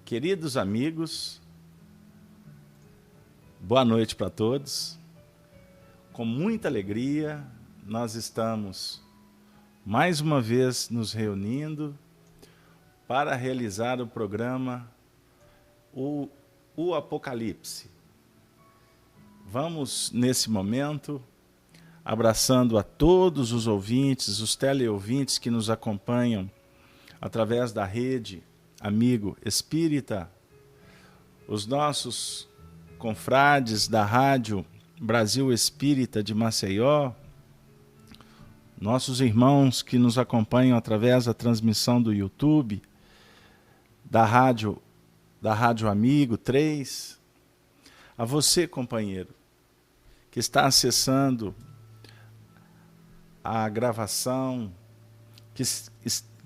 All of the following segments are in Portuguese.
Queridos amigos, boa noite para todos. Com muita alegria, nós estamos mais uma vez nos reunindo para realizar o programa o Apocalipse. Vamos, nesse momento, abraçando a todos os ouvintes, os teleouvintes que nos acompanham através da rede Amigo Espírita, os nossos confrades da Rádio Brasil Espírita de Maceió, nossos irmãos que nos acompanham através da transmissão do YouTube, da Rádio Amigo 3, a você, companheiro, que está acessando a gravação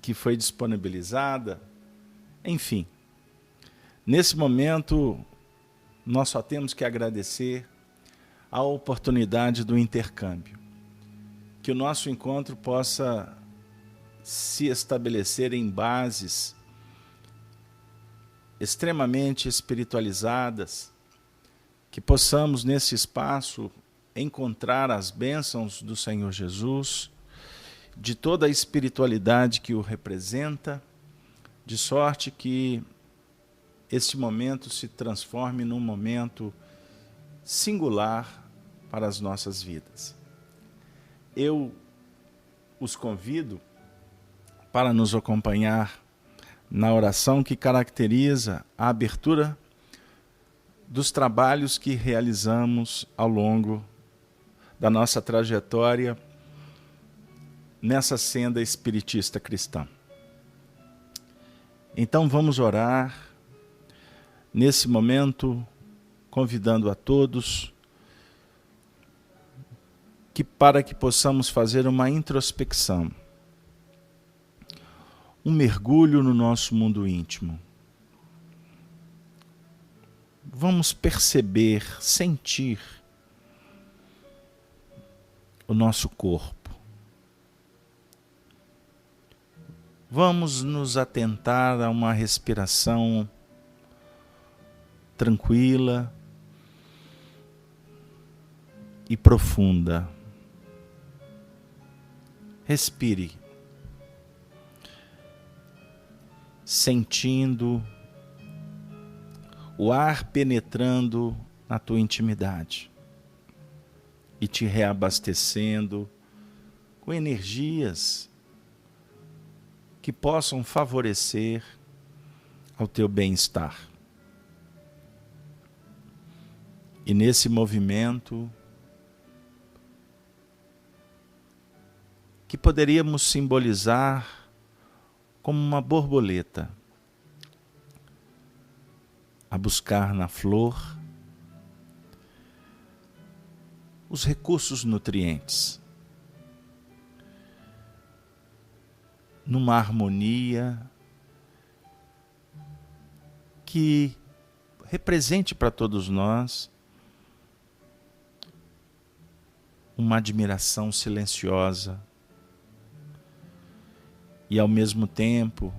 que foi disponibilizada. Enfim, nesse momento, nós só temos que agradecer a oportunidade do intercâmbio. Que o nosso encontro possa se estabelecer em bases extremamente espiritualizadas, que possamos, nesse espaço, encontrar as bênçãos do Senhor Jesus, de toda a espiritualidade que o representa, de sorte que este momento se transforme num momento singular para as nossas vidas. Eu os convido para nos acompanhar na oração que caracteriza a abertura dos trabalhos que realizamos ao longo da nossa trajetória nessa senda espiritista cristã. Então vamos orar nesse momento, convidando a todos para que possamos fazer uma introspecção, um mergulho no nosso mundo íntimo. Vamos perceber, sentir o nosso corpo. Vamos nos atentar a uma respiração tranquila e profunda. Respire, sentindo o ar penetrando na tua intimidade e te reabastecendo com energias que possam favorecer ao teu bem-estar. E nesse movimento, que poderíamos simbolizar como uma borboleta, a buscar na flor os recursos nutrientes, numa harmonia que represente para todos nós uma admiração silenciosa e, ao mesmo tempo,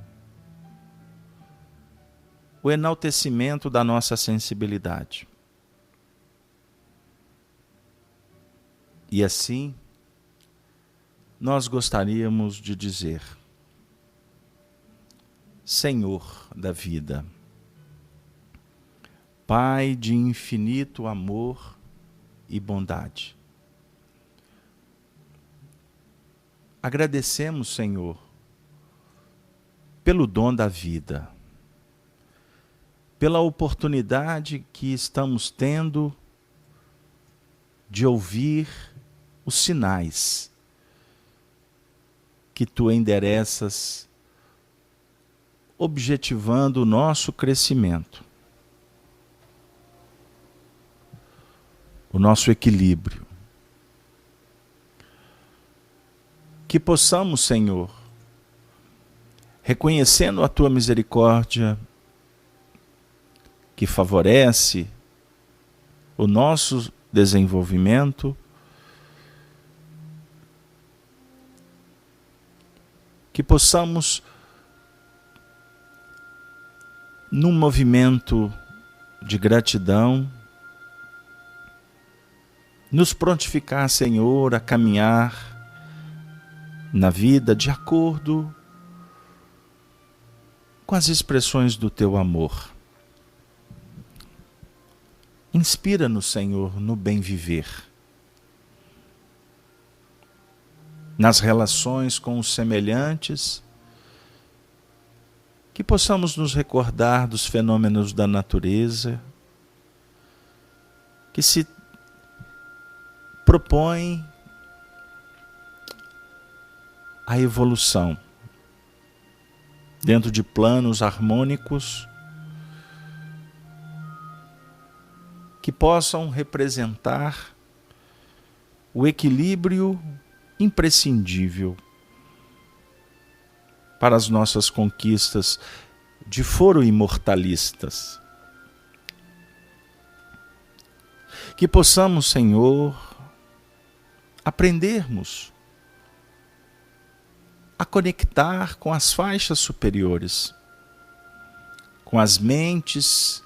o enaltecimento da nossa sensibilidade. E assim, nós gostaríamos de dizer: Senhor da vida, Pai de infinito amor e bondade, agradecemos, Senhor, pelo dom da vida, pela oportunidade que estamos tendo de ouvir os sinais que Tu endereças, objetivando o nosso crescimento, o nosso equilíbrio. Que possamos, Senhor, reconhecendo a Tua misericórdia, que favorece o nosso desenvolvimento, que possamos num movimento de gratidão, nos prontificar, Senhor, a caminhar na vida de acordo com as expressões do Teu amor. Inspira-nos, Senhor, no bem viver, nas relações com os semelhantes, que possamos nos recordar dos fenômenos da natureza, que se propõem a evolução dentro de planos harmônicos que possam representar o equilíbrio imprescindível para as nossas conquistas de foro imortalistas. Que possamos, Senhor, aprendermos a conectar com as faixas superiores, com as mentes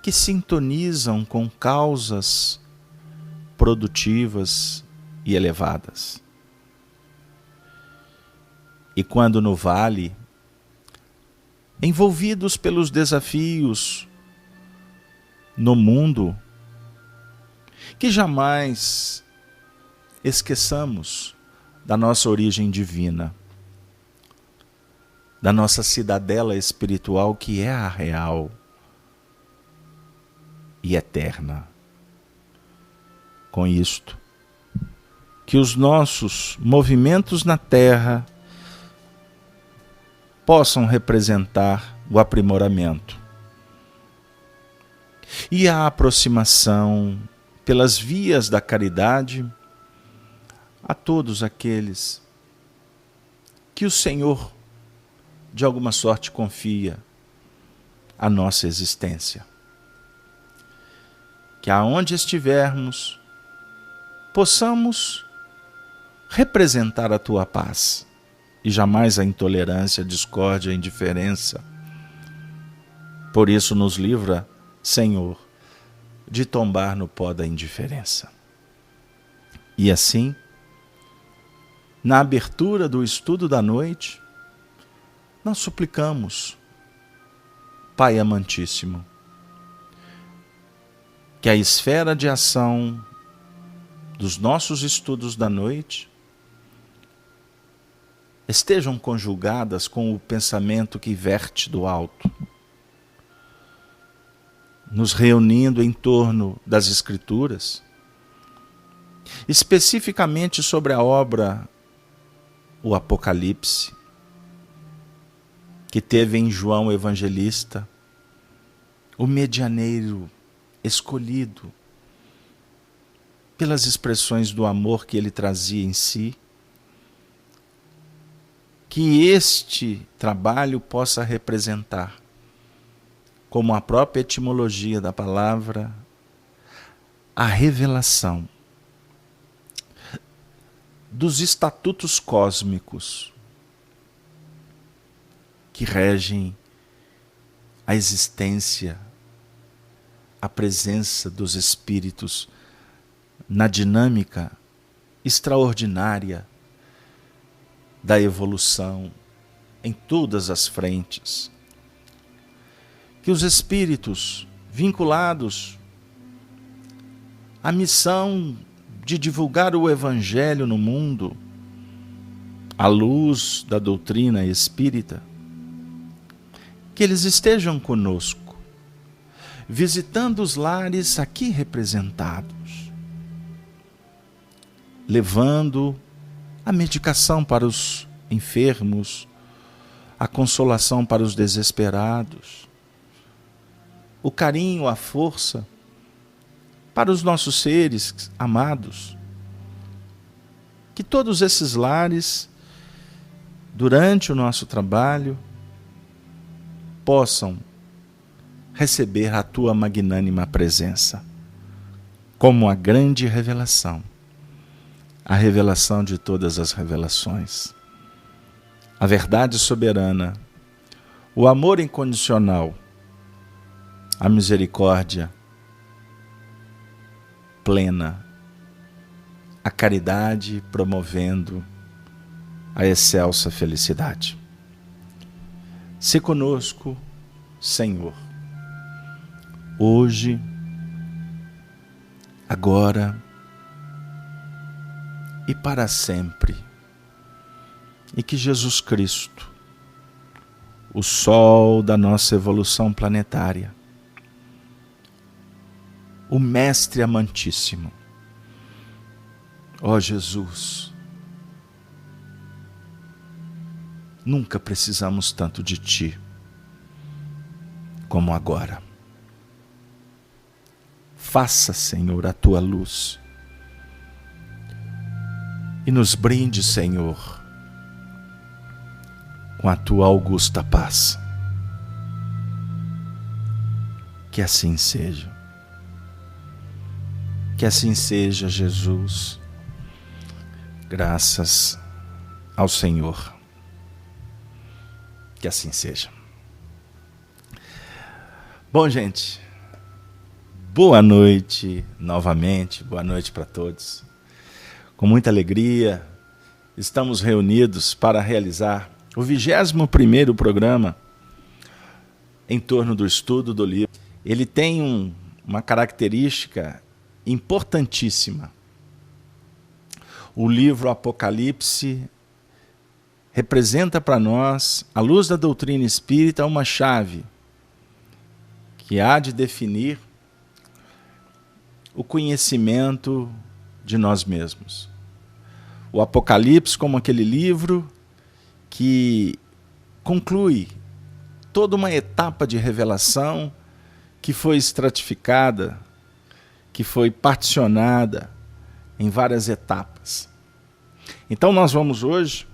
que sintonizam com causas produtivas e elevadas. E quando no vale, envolvidos pelos desafios no mundo, que jamais esqueçamos da nossa origem divina, da nossa cidadela espiritual, que é a real e eterna. Com isto, que os nossos movimentos na terra possam representar o aprimoramento e a aproximação pelas vias da caridade a todos aqueles que o Senhor, de alguma sorte, confia a nossa existência. Que aonde estivermos, possamos representar a Tua paz e jamais a intolerância, a discórdia, a indiferença. Por isso nos livra, Senhor, de tombar no pó da indiferença. E assim, na abertura do estudo da noite, nós suplicamos, Pai amantíssimo, que a esfera de ação dos nossos estudos da noite estejam conjugadas com o pensamento que verte do alto, nos reunindo em torno das Escrituras, especificamente sobre a obra O Apocalipse, que teve em João Evangelista o medianeiro escolhido pelas expressões do amor que ele trazia em si, que este trabalho possa representar, como a própria etimologia da palavra, a revelação dos estatutos cósmicos que regem a existência, a presença dos espíritos na dinâmica extraordinária da evolução em todas as frentes. Que os espíritos vinculados à missão de divulgar o Evangelho no mundo, à luz da doutrina espírita, que eles estejam conosco, visitando os lares aqui representados, levando a medicação para os enfermos, a consolação para os desesperados, o carinho, a força para os nossos seres amados. Que todos esses lares, durante o nosso trabalho, possam receber a Tua magnânima presença, como a grande revelação, a revelação de todas as revelações, a verdade soberana o amor incondicional, a misericórdia plena, a caridade promovendo a excelsa felicidade. Se conosco, Senhor, hoje, agora e para sempre, e que Jesus Cristo, o sol da nossa evolução planetária, o Mestre amantíssimo, ó Jesus, nunca precisamos tanto de Ti como agora. Faça, Senhor, a Tua luz e nos brinde, Senhor, com a Tua augusta paz. Que assim seja. Que assim seja, Jesus. Graças ao Senhor. Que assim seja. Bom, gente, boa noite novamente, boa noite para todos. Com muita alegria, estamos reunidos para realizar o 21º programa em torno do estudo do livro. Ele tem uma característica importantíssima. O livro Apocalipse representa para nós, à luz da doutrina espírita, uma chave que há de definir o conhecimento de nós mesmos. O Apocalipse como aquele livro que conclui toda uma etapa de revelação que foi estratificada, que foi particionada em várias etapas. Então nós vamos hoje,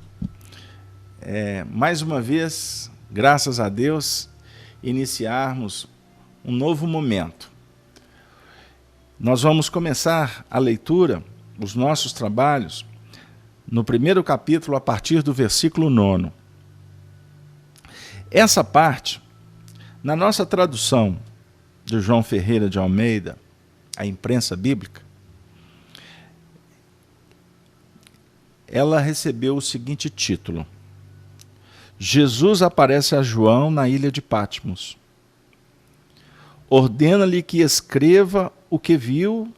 mais uma vez, graças a Deus, iniciarmos um novo momento. Nós vamos começar a leitura, os nossos trabalhos, no primeiro capítulo, a partir do versículo 9. Essa parte, na nossa tradução de João Ferreira de Almeida, a imprensa bíblica, ela recebeu o seguinte título: Jesus aparece a João na ilha de Patmos. Ordena-lhe que escreva o que viu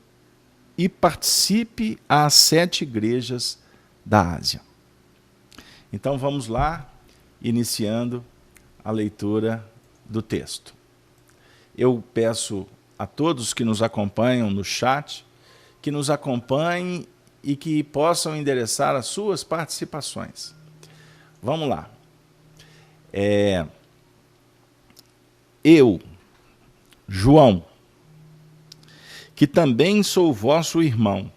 e participe às 7 igrejas da Ásia. Então vamos lá, iniciando a leitura do texto. Eu peço a todos que nos acompanham no chat, que nos acompanhem e que possam endereçar as suas participações. Vamos lá. Eu, João, que também sou vosso irmão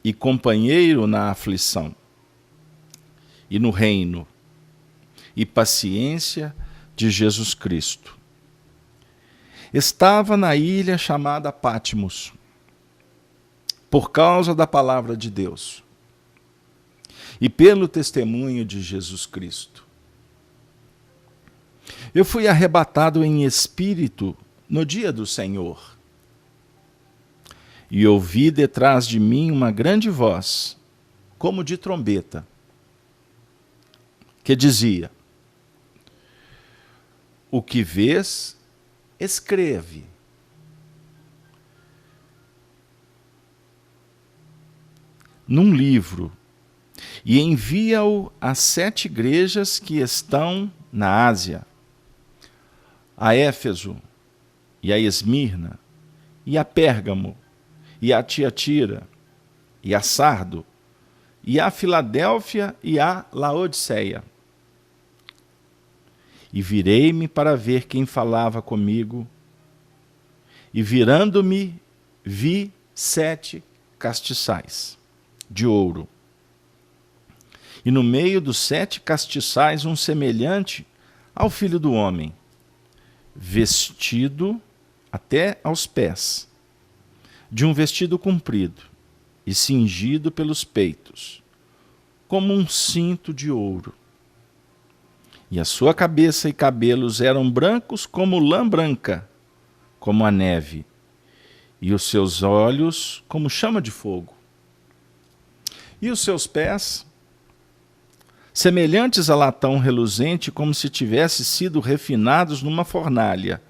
e companheiro na aflição e no reino e paciência de Jesus Cristo, estava na ilha chamada Patmos, por causa da palavra de Deus e pelo testemunho de Jesus Cristo. Eu fui arrebatado em espírito no dia do Senhor e ouvi detrás de mim uma grande voz, como de trombeta, que dizia: o que vês, escreve. Num livro, e envia-o às 7 igrejas que estão na Ásia, a Éfeso, e a Esmirna, e a Pérgamo, e a Tiatira, e a Sardo, e a Filadélfia, e a Laodiceia. E virei-me para ver quem falava comigo, e virando-me, vi 7 castiçais de ouro. E no meio dos 7 castiçais um semelhante ao Filho do Homem, vestido até aos pés, de um vestido comprido e cingido pelos peitos, como um cinto de ouro. E a sua cabeça e cabelos eram brancos como lã branca, como a neve, e os seus olhos como chama de fogo. E os seus pés, semelhantes a latão reluzente, como se tivessem sido refinados numa fornalha,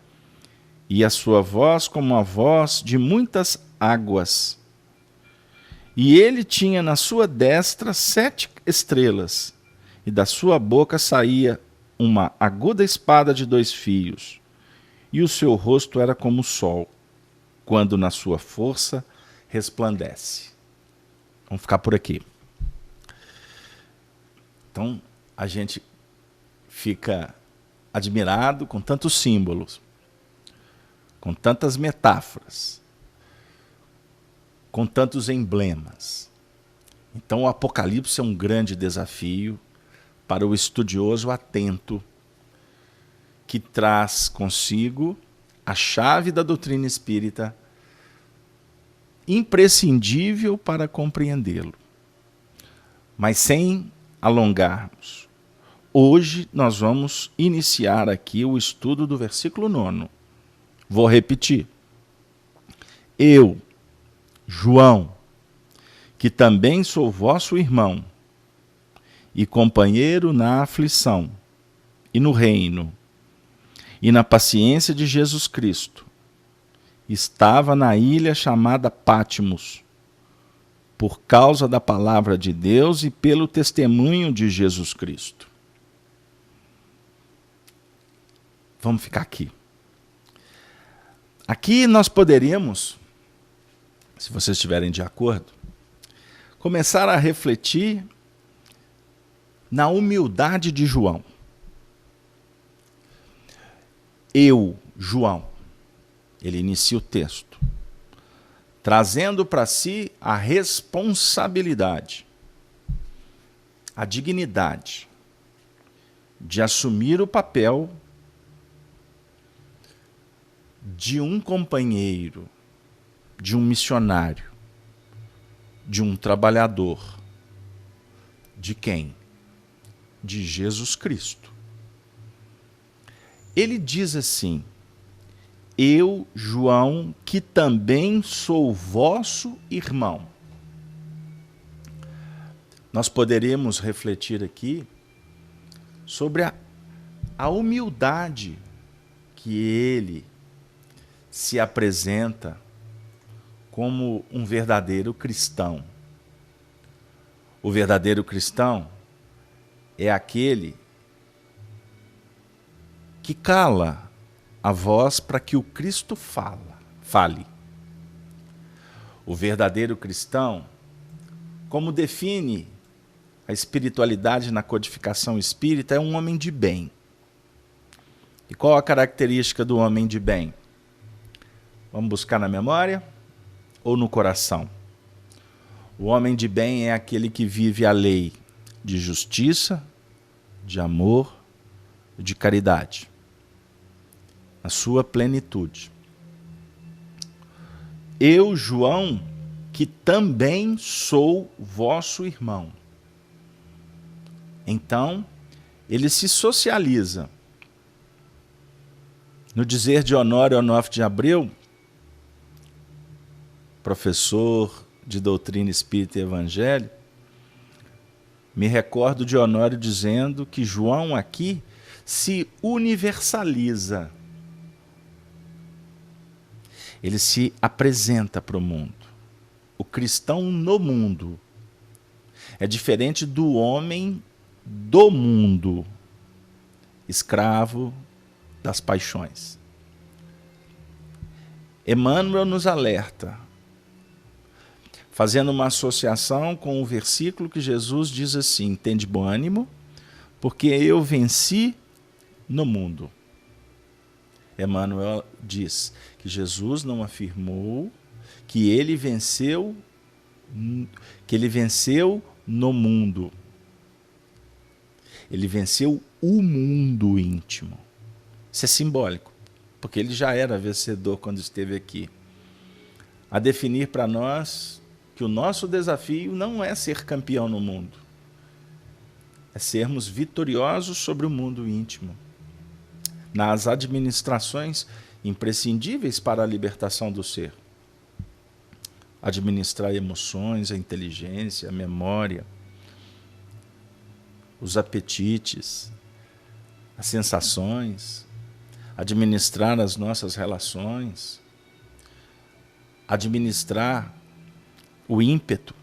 e a sua voz como a voz de muitas águas. E ele tinha na sua destra 7 estrelas, e da sua boca saía uma aguda espada de 2 fios, e o seu rosto era como o sol, quando na sua força resplandece. Vamos ficar por aqui. Então, a gente fica admirado com tantos símbolos, com tantas metáforas, com tantos emblemas. Então, o Apocalipse é um grande desafio para o estudioso atento, que traz consigo a chave da doutrina espírita, imprescindível para compreendê-lo. Mas sem alongarmos, hoje nós vamos iniciar aqui o estudo do versículo 9. Vou repetir. Eu, João, que também sou vosso irmão e companheiro na aflição e no reino e na paciência de Jesus Cristo, estava na ilha chamada Patmos, por causa da palavra de Deus e pelo testemunho de Jesus Cristo. Vamos ficar aqui. Aqui nós poderíamos, se vocês estiverem de acordo, começar a refletir na humildade de João. Eu, João, ele inicia o texto, trazendo para si a responsabilidade, a dignidade de assumir o papel de um companheiro, de um missionário, de um trabalhador. De quem? De Jesus Cristo. Ele diz assim: eu, João, que também sou vosso irmão. Nós poderemos refletir aqui sobre a humildade que ele se apresenta como um verdadeiro cristão. O verdadeiro cristão é aquele que cala a voz para que o Cristo fale. O verdadeiro cristão, como define a espiritualidade na codificação espírita, é um homem de bem. E qual a característica do homem de bem? Vamos buscar na memória ou no coração? O homem de bem é aquele que vive a lei de justiça, de amor e de caridade, na sua plenitude. Eu, João, que também sou vosso irmão. Então, ele se socializa. No dizer de Honório Onofre de Abreu, professor de doutrina espírita e evangelho, me recordo de Honório dizendo que João aqui se universaliza. Ele se apresenta para o mundo. O cristão no mundo é diferente do homem do mundo, escravo das paixões. Emmanuel nos alerta, fazendo uma associação com o versículo que Jesus diz assim: tende bom ânimo, porque eu venci no mundo. Emmanuel diz que Jesus não afirmou que ele venceu no mundo. Ele venceu o mundo íntimo. Isso é simbólico, porque ele já era vencedor quando esteve aqui. A definir para nós que o nosso desafio não é ser campeão no mundo. é sermos vitoriosos sobre o mundo íntimo, nas administrações imprescindíveis para a libertação do ser. Administrar emoções, a inteligência, a memória, os apetites, as sensações, administrar as nossas relações, administrar o ímpeto,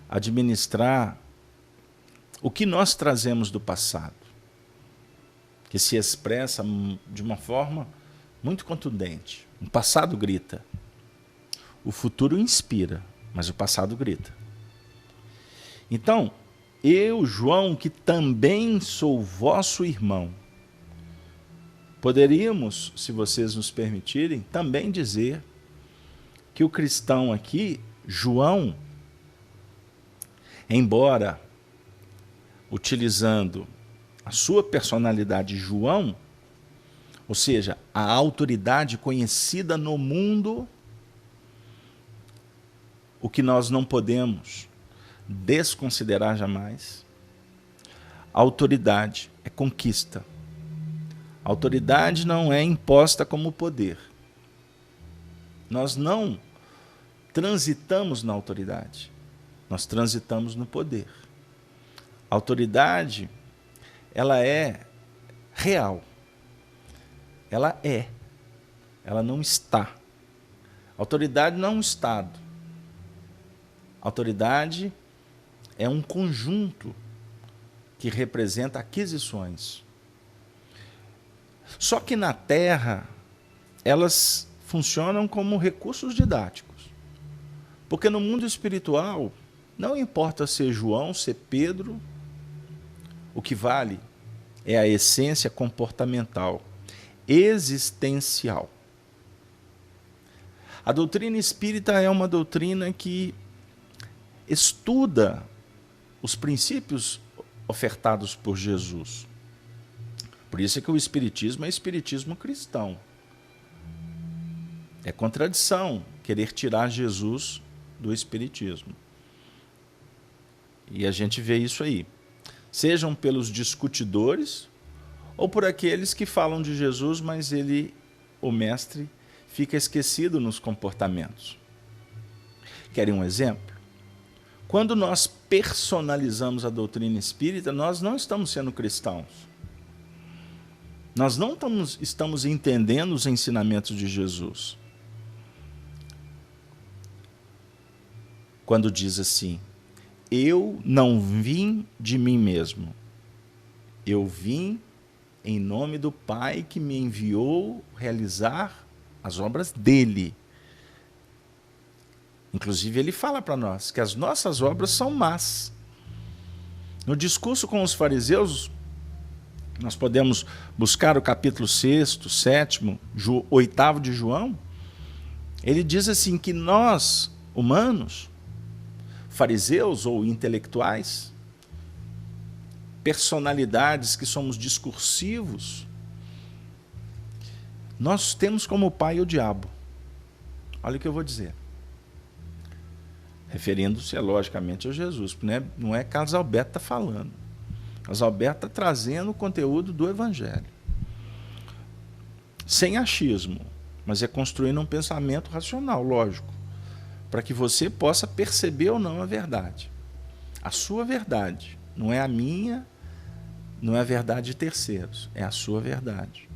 administrar o que nós trazemos do passado, que se expressa de uma forma muito contundente. O passado grita. O futuro inspira, mas o passado grita. Então, eu, João, que também sou vosso irmão, poderíamos, se vocês nos permitirem, também dizer que o cristão aqui, João, embora utilizando a sua personalidade João, ou seja, a autoridade conhecida no mundo, o que nós não podemos desconsiderar jamais. A autoridade é conquista. A autoridade não é imposta como poder. Nós não transitamos na autoridade, nós transitamos no poder. A autoridade, ela é real. Ela é. Ela não está. A autoridade não é um estado. A autoridade é um conjunto que representa aquisições. Só que na Terra, elas funcionam como recursos didáticos. Porque no mundo espiritual, não importa ser João, ser Pedro, o que vale é a essência comportamental, existencial. A doutrina espírita é uma doutrina que estuda os princípios ofertados por Jesus. Por isso é que o espiritismo é espiritismo cristão. É contradição querer tirar Jesus do espiritismo. E a gente vê isso aí. Sejam pelos discutidores ou por aqueles que falam de Jesus, mas ele, o mestre, fica esquecido nos comportamentos. Querem um exemplo? Quando nós personalizamos a doutrina espírita, nós não estamos sendo cristãos. Nós não estamos entendendo os ensinamentos de Jesus. Quando diz assim, eu não vim de mim mesmo, eu vim em nome do Pai que me enviou realizar as obras dele. Inclusive ele fala para nós que as nossas obras são más. No discurso com os fariseus, nós podemos buscar o capítulo 6º, 7º, 8º de João. Ele diz assim que nós, humanos, fariseus ou intelectuais, personalidades que somos discursivos, nós temos como pai o diabo. Olha o que eu vou dizer. Referindo-se, logicamente, a Jesus, não é Carlos Alberto está falando. Carlos Alberto está trazendo o conteúdo do Evangelho. Sem achismo, mas é construindo um pensamento racional, lógico, para que você possa perceber ou não a verdade. A sua verdade, não é a minha, não é a verdade de terceiros, é a sua verdade.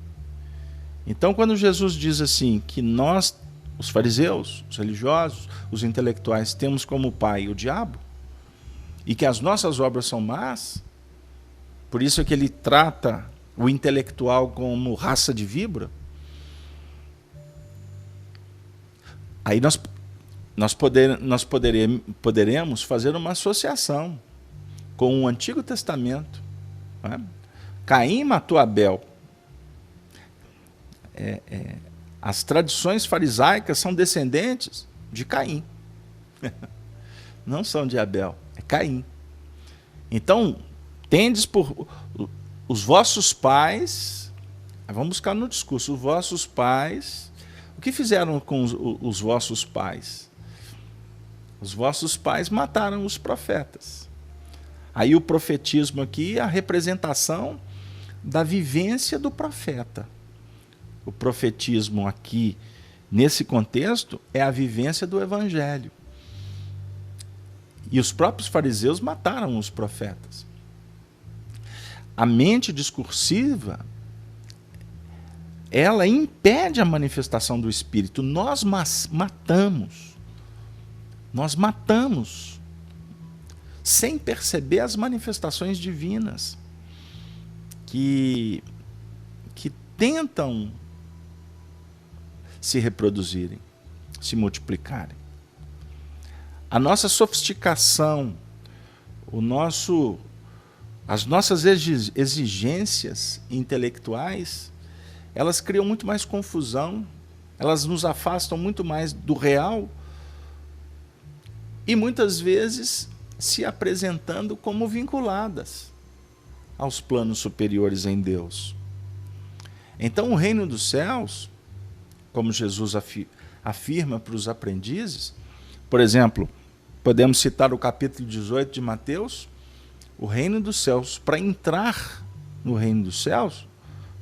Então, quando Jesus diz assim, que nós, os fariseus, os religiosos, os intelectuais, temos como pai o diabo, e que as nossas obras são más, por isso é que ele trata o intelectual como raça de víbora, aí nós poderemos fazer uma associação com o Antigo Testamento. Não é? Caim matou Abel. As tradições farisaicas são descendentes de Caim. Não são de Abel, é Caim. Então, tendes por os vossos pais, vamos buscar no discurso, os vossos pais, o que fizeram com os vossos pais? Os vossos pais mataram os profetas. Aí o profetismo aqui é a representação da vivência do profeta. O profetismo aqui, nesse contexto, é a vivência do evangelho. E os próprios fariseus mataram os profetas. A mente discursiva, ela impede a manifestação do Espírito. Nós matamos. Nós matamos sem perceber as manifestações divinas que tentam se reproduzirem, se multiplicarem. A nossa sofisticação, as nossas exigências intelectuais, elas criam muito mais confusão, elas nos afastam muito mais do real e muitas vezes se apresentando como vinculadas aos planos superiores em Deus. Então o reino dos céus, como Jesus afirma para os aprendizes, por exemplo, podemos citar o capítulo 18 de Mateus, o reino dos céus. Para entrar no reino dos céus,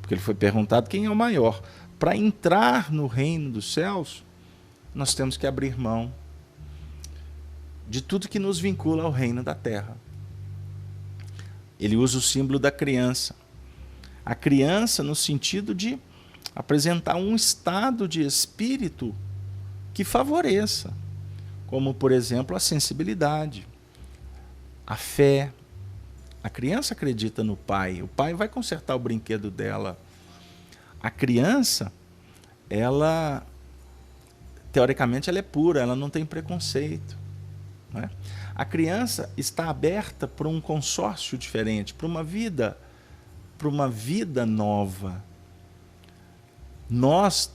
porque ele foi perguntado quem é o maior, para entrar no reino dos céus, nós temos que abrir mão de tudo que nos vincula ao reino da terra. Ele usa o símbolo da criança. A criança no sentido de apresentar um estado de espírito que favoreça, como, por exemplo, a sensibilidade, a fé. A criança acredita no pai, o pai vai consertar o brinquedo dela. A criança, ela, teoricamente, ela é pura, ela não tem preconceito. Não é? A criança está aberta para um consórcio diferente, para uma vida nova. Nós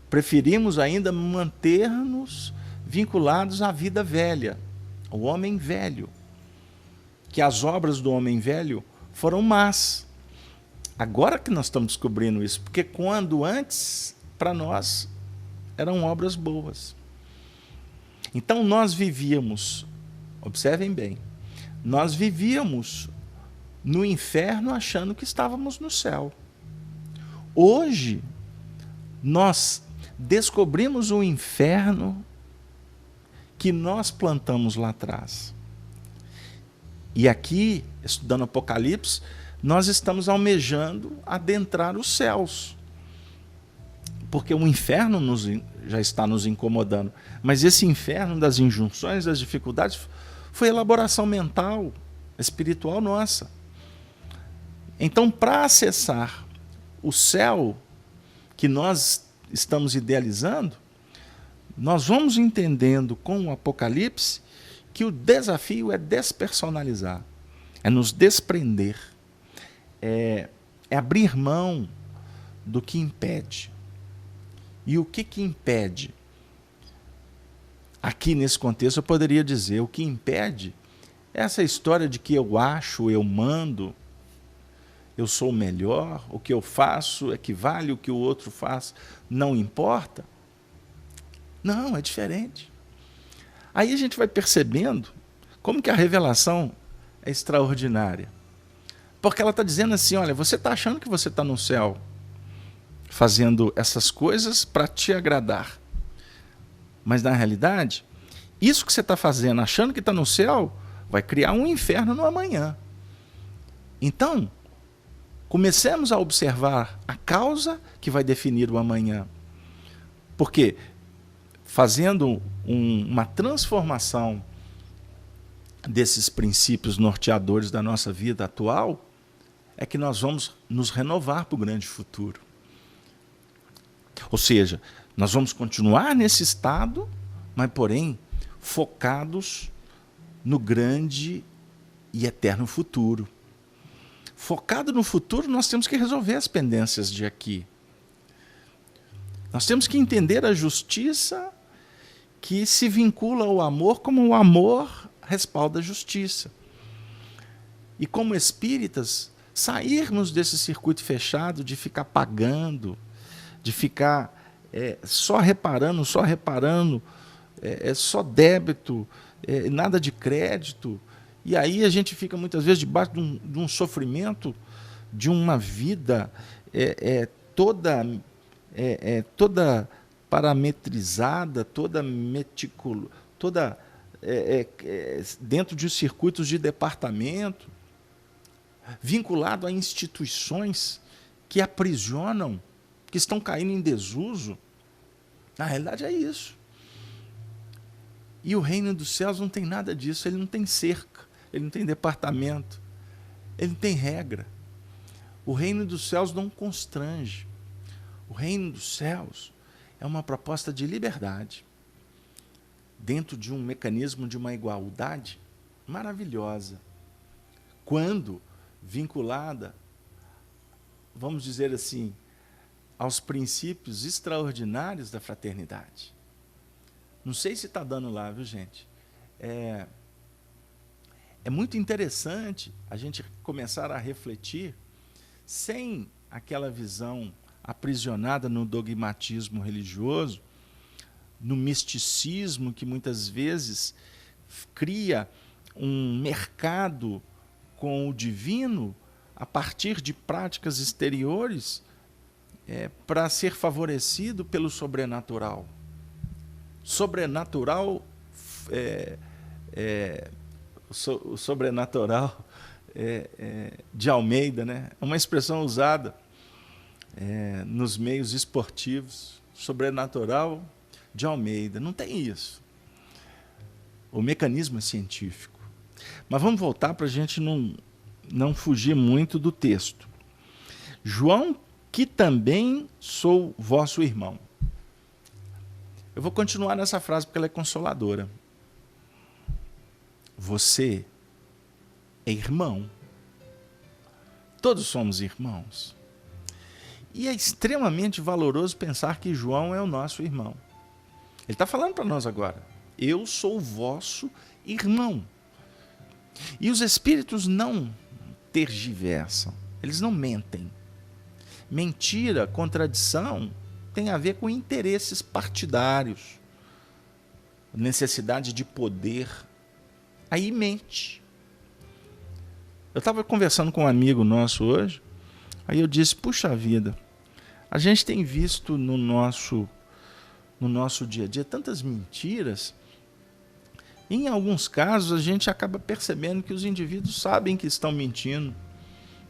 preferimos ainda manter-nos vinculados à vida velha, ao homem velho, que as obras do homem velho foram más. Agora que nós estamos descobrindo isso, porque quando antes, para nós, eram obras boas. Então nós vivíamos, observem bem, nós vivíamos no inferno achando que estávamos no céu. Hoje, nós descobrimos o inferno que nós plantamos lá atrás. E aqui, estudando Apocalipse, nós estamos almejando adentrar os céus. Porque o inferno já está nos incomodando. Mas esse inferno das injunções, das dificuldades, foi elaboração mental, espiritual nossa. Então, para acessar o céu que nós estamos idealizando, nós vamos entendendo com o Apocalipse que o desafio é despersonalizar, é nos desprender, é abrir mão do que impede. E o que impede? Aqui nesse contexto eu poderia dizer, o que impede é essa história de que eu acho, eu mando, eu sou o melhor, o que eu faço equivale, o que o outro faz não importa. Não, é diferente. Aí a gente vai percebendo como que a revelação é extraordinária. Porque ela está dizendo assim, olha, você está achando que você está no céu fazendo essas coisas para te agradar. Mas na realidade, isso que você está fazendo, achando que está no céu, vai criar um inferno no amanhã. Então, comecemos a observar a causa que vai definir o amanhã. Porque fazendo uma transformação desses princípios norteadores da nossa vida atual, é que nós vamos nos renovar para o grande futuro. Ou seja, nós vamos continuar nesse estado, mas, porém, focados no grande e eterno futuro. Focado no futuro, nós temos que resolver as pendências de aqui. Nós temos que entender a justiça que se vincula ao amor, como o amor respalda a justiça. E como espíritas, sairmos desse circuito fechado de ficar pagando, de ficar só reparando, só débito, nada de crédito, E aí a gente fica muitas vezes debaixo de um sofrimento, de uma vida toda parametrizada, toda dentro de circuitos de departamento, vinculado a instituições que aprisionam, que estão caindo em desuso. Na realidade é isso. E o reino dos céus não tem nada disso, ele não tem cerca, ele não tem departamento, ele não tem regra. O reino dos céus não constrange. O reino dos céus é uma proposta de liberdade, dentro de um mecanismo de uma igualdade maravilhosa, quando vinculada, vamos dizer assim, aos princípios extraordinários da fraternidade. Não sei se está dando lá, viu, gente? É muito interessante a gente começar a refletir sem aquela visão aprisionada no dogmatismo religioso, no misticismo que muitas vezes cria um mercado com o divino a partir de práticas exteriores para ser favorecido pelo sobrenatural. Sobrenatural, o sobrenatural de Almeida, né? É uma expressão usada nos meios esportivos, sobrenatural de Almeida. Não tem isso. O mecanismo é científico. Mas vamos voltar para a gente não fugir muito do texto. João, que também sou vosso irmão. Eu vou continuar nessa frase porque ela é consoladora. Você é irmão. Todos somos irmãos. E é extremamente valoroso pensar que João é o nosso irmão. Ele está falando para nós agora. Eu sou vosso irmão. E os espíritos não tergiversam. Eles não mentem. Mentira, contradição, tem a ver com interesses partidários, necessidade de poder. Aí mente. Eu estava conversando com um amigo nosso hoje, aí eu disse, puxa vida, a gente tem visto no nosso dia a dia tantas mentiras. Em alguns casos a gente acaba percebendo que os indivíduos sabem que estão mentindo,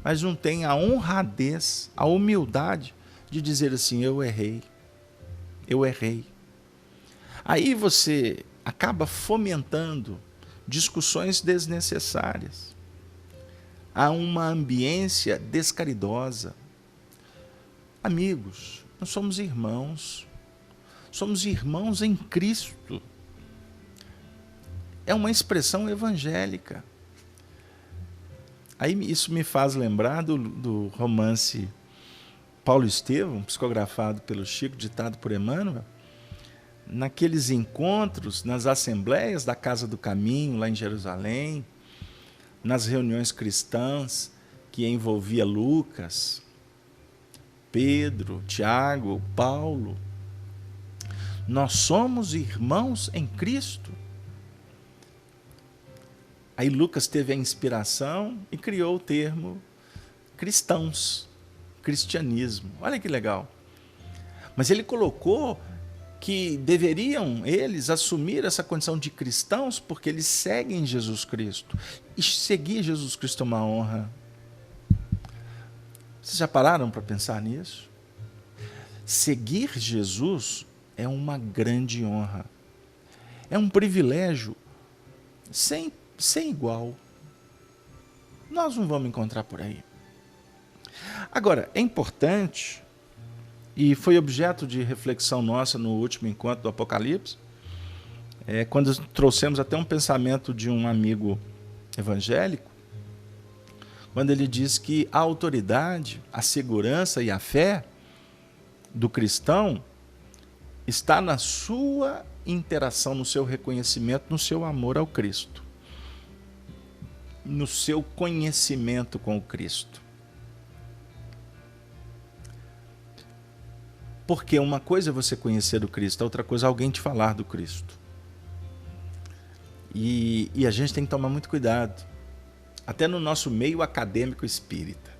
mas não têm a honradez, a humildade de dizer assim, eu errei. Aí você acaba fomentando discussões desnecessárias. Há uma ambiência descaridosa. Amigos, nós somos irmãos em Cristo. É uma expressão evangélica. Aí isso me faz lembrar do romance Paulo Estevão, psicografado pelo Chico, ditado por Emmanuel, naqueles encontros, nas assembleias da Casa do Caminho, lá em Jerusalém, nas reuniões cristãs que envolvia Lucas, Pedro, Tiago, Paulo. Nós somos irmãos em Cristo. Aí Lucas teve a inspiração e criou o termo cristãos, cristianismo. Olha que legal. Mas ele colocou que deveriam eles assumir essa condição de cristãos porque eles seguem Jesus Cristo. E seguir Jesus Cristo é uma honra. Vocês já pararam para pensar nisso? Seguir Jesus é uma grande honra. É um privilégio sem igual. Nós não vamos encontrar por aí. Agora, é importante, e foi objeto de reflexão nossa no último encontro do Apocalipse, quando trouxemos até um pensamento de um amigo evangélico, quando ele diz que a autoridade, a segurança e a fé do cristão está na sua interação, no seu reconhecimento, no seu amor ao Cristo, no seu conhecimento com o Cristo. Porque uma coisa é você conhecer o Cristo, a outra coisa é alguém te falar do Cristo. E a gente tem que tomar muito cuidado, até no nosso meio acadêmico espírita,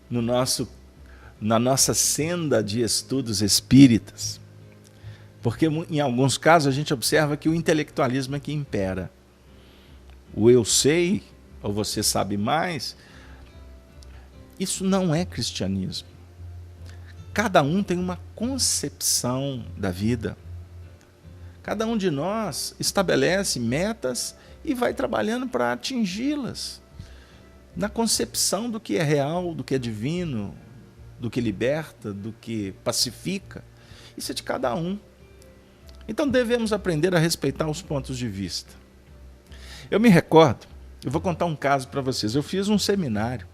na nossa senda de estudos espíritas, porque em alguns casos a gente observa que o intelectualismo é que impera. O eu sei, ou você sabe mais, isso não é cristianismo. Cada um tem uma concepção da vida. Cada um de nós estabelece metas e vai trabalhando para atingi-las, na concepção do que é real, do que é divino, do que liberta, do que pacifica. Isso é de cada um. Então devemos aprender a respeitar os pontos de vista. Eu me recordo, eu vou contar um caso para vocês. Eu fiz um seminário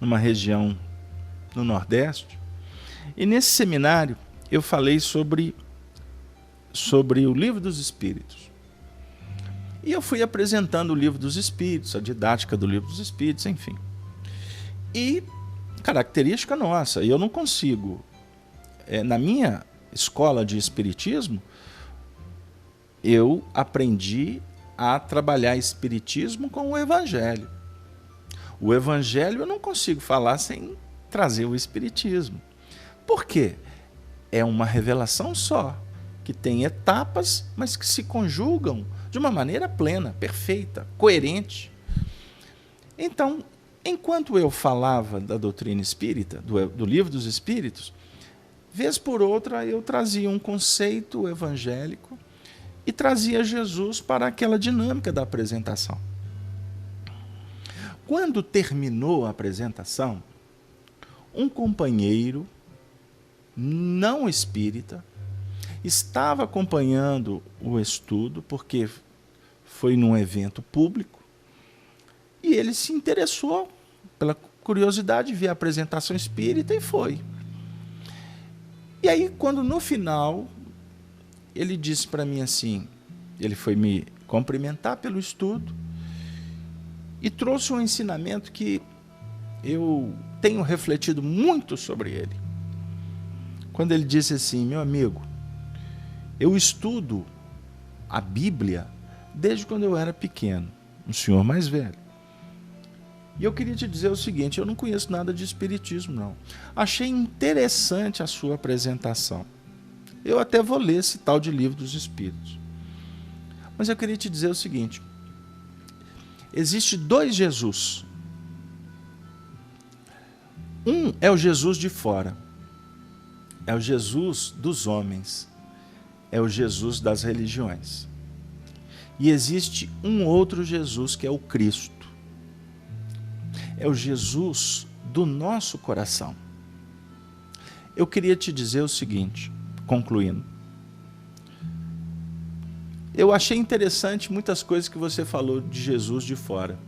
numa região no Nordeste, e nesse seminário eu falei sobre o Livro dos Espíritos. E eu fui apresentando o Livro dos Espíritos, a didática do Livro dos Espíritos, enfim. E característica nossa, eu não consigo, na minha escola de espiritismo, eu aprendi a trabalhar espiritismo com o evangelho. O evangelho eu não consigo falar sem trazer o espiritismo. Por quê? É uma revelação só, que tem etapas, mas que se conjugam de uma maneira plena, perfeita, coerente. Então, enquanto eu falava da doutrina espírita, do Livro dos Espíritos, vez por outra eu trazia um conceito evangélico e trazia Jesus para aquela dinâmica da apresentação. Quando terminou a apresentação, um companheiro não espírita estava acompanhando o estudo, porque foi num evento público, e ele se interessou pela curiosidade de ver a apresentação espírita e foi. E aí, quando no final, ele disse para mim assim, ele foi me cumprimentar pelo estudo e trouxe um ensinamento que eu tenho refletido muito sobre ele. Quando ele disse assim: meu amigo, eu estudo a Bíblia desde quando eu era pequeno, um senhor mais velho. E eu queria te dizer o seguinte: eu não conheço nada de espiritismo, não. Achei interessante a sua apresentação. Eu até vou ler esse tal de Livro dos Espíritos. Mas eu queria te dizer o seguinte: existe dois Jesus. Um é o Jesus de fora, é o Jesus dos homens, é o Jesus das religiões. E existe um outro Jesus, que é o Cristo. É o Jesus do nosso coração. Eu queria te dizer o seguinte, concluindo. Eu achei interessante muitas coisas que você falou de Jesus de fora.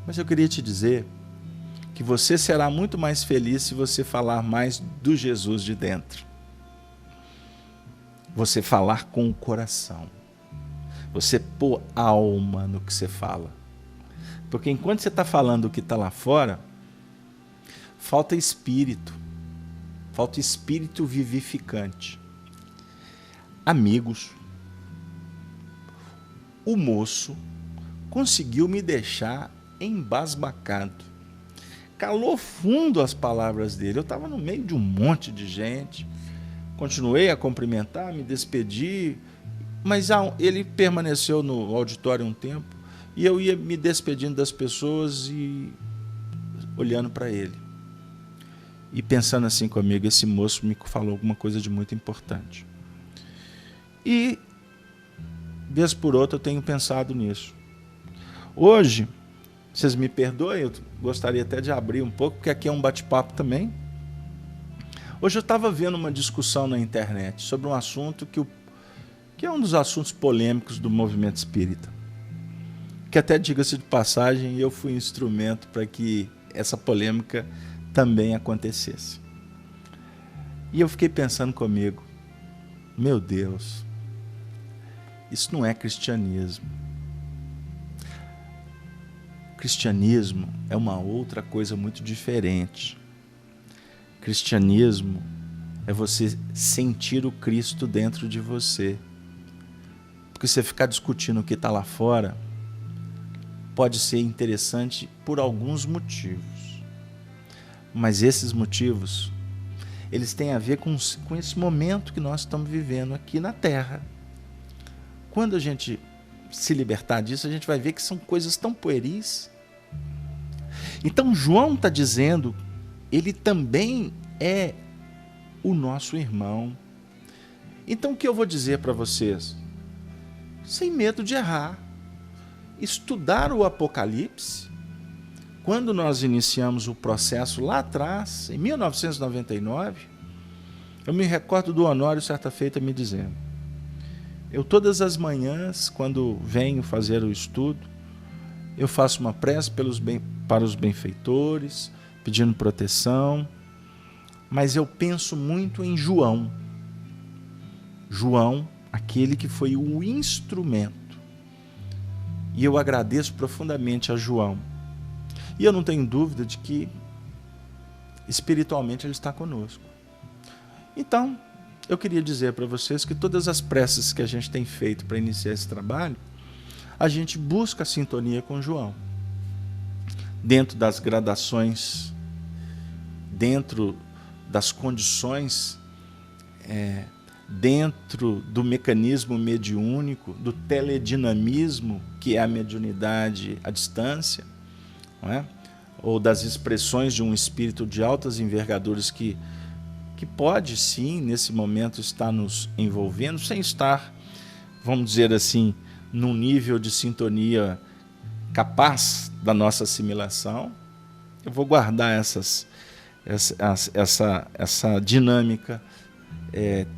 Mas eu queria te dizer que você será muito mais feliz se você falar mais do Jesus de dentro. Você falar com o coração. Você pôr alma no que você fala. Porque enquanto você está falando o que está lá fora, falta espírito vivificante. Amigos, o moço conseguiu me deixar embasbacado. Calou fundo as palavras dele. Eu estava no meio de um monte de gente, continuei a cumprimentar, me despedi, mas ele permaneceu no auditório um tempo, e eu ia me despedindo das pessoas e olhando para ele. E pensando assim comigo: esse moço me falou alguma coisa de muito importante. E, vez por outra, eu tenho pensado nisso. Hoje, vocês me perdoem, eu gostaria até de abrir um pouco, porque aqui é um bate-papo também. Hoje eu estava vendo uma discussão na internet sobre um assunto que é um dos assuntos polêmicos do movimento espírita. Que até, diga-se de passagem, eu fui instrumento para que essa polêmica também acontecesse. E eu fiquei pensando comigo: meu Deus, isso não é cristianismo. Cristianismo é uma outra coisa muito diferente. Cristianismo é você sentir o Cristo dentro de você. Porque você ficar discutindo o que está lá fora pode ser interessante por alguns motivos. Mas esses motivos, eles têm a ver com esse momento que nós estamos vivendo aqui na Terra. Quando a gente se libertar disso, a gente vai ver que são coisas tão pueris. Então João está dizendo, ele também é o nosso irmão. Então o que eu vou dizer para vocês? Sem medo de errar. Estudar o Apocalipse, quando nós iniciamos o processo lá atrás, em 1999, eu me recordo do Honório certa feita me dizendo, eu todas as manhãs, quando venho fazer o estudo, eu faço uma prece para os benfeitores, pedindo proteção, mas eu penso muito em João. João, aquele que foi o instrumento. E eu agradeço profundamente a João. E eu não tenho dúvida de que espiritualmente ele está conosco. Então, eu queria dizer para vocês que todas as preces que a gente tem feito para iniciar esse trabalho, a gente busca a sintonia com João. Dentro das gradações, dentro das condições, dentro do mecanismo mediúnico, do teledinamismo, que é a mediunidade à distância, não é? Ou das expressões de um espírito de altas envergaduras que pode sim, nesse momento, estar nos envolvendo, sem estar, vamos dizer assim, num nível de sintonia capaz da nossa assimilação. Eu vou guardar essa dinâmica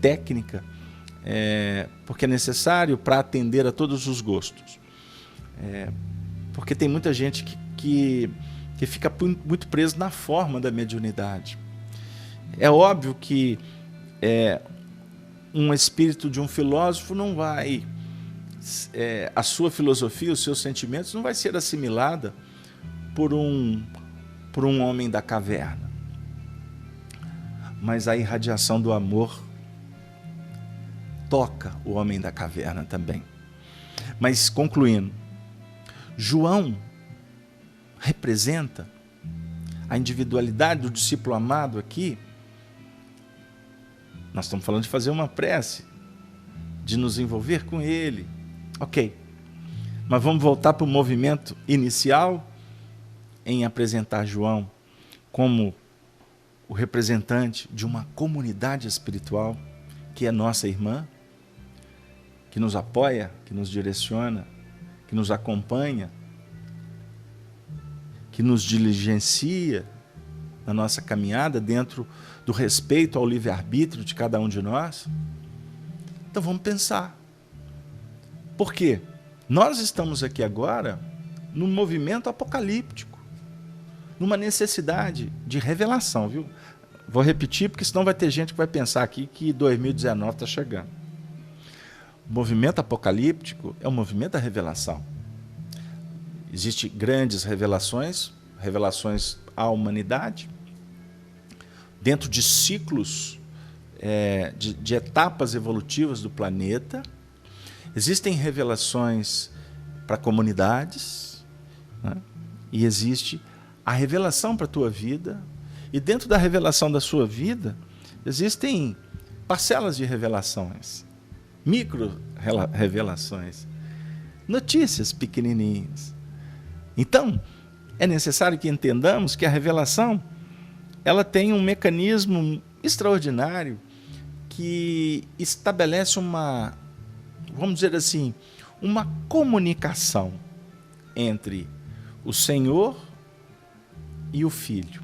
técnica, porque é necessário para atender a todos os gostos. Porque tem muita gente que fica muito preso na forma da mediunidade. É óbvio que um espírito de um filósofo não vai... a sua filosofia, os seus sentimentos não vai ser assimilada por um homem da caverna. Mas a irradiação do amor toca o homem da caverna também. Mas, concluindo, João representa a individualidade do discípulo amado aqui. Nós estamos falando de fazer uma prece, de nos envolver com ele. Ok, mas vamos voltar para o movimento inicial em apresentar João como o representante de uma comunidade espiritual que é nossa irmã, que nos apoia, que nos direciona, que nos acompanha, que nos diligencia na nossa caminhada dentro do respeito ao livre-arbítrio de cada um de nós. Então vamos pensar. Por quê? Nós estamos aqui agora num movimento apocalíptico, numa necessidade de revelação, viu? Vou repetir, porque senão vai ter gente que vai pensar aqui que 2019 está chegando. O movimento apocalíptico é um movimento da revelação. Existem grandes revelações à humanidade, dentro de ciclos, de etapas evolutivas do planeta. Existem revelações para comunidades, né? E existe a revelação para a tua vida, e dentro da revelação da sua vida, existem parcelas de revelações, micro-revelações, notícias pequenininhas. Então, é necessário que entendamos que a revelação ela tem um mecanismo extraordinário que estabelece vamos dizer assim, uma comunicação entre o Senhor e o Filho,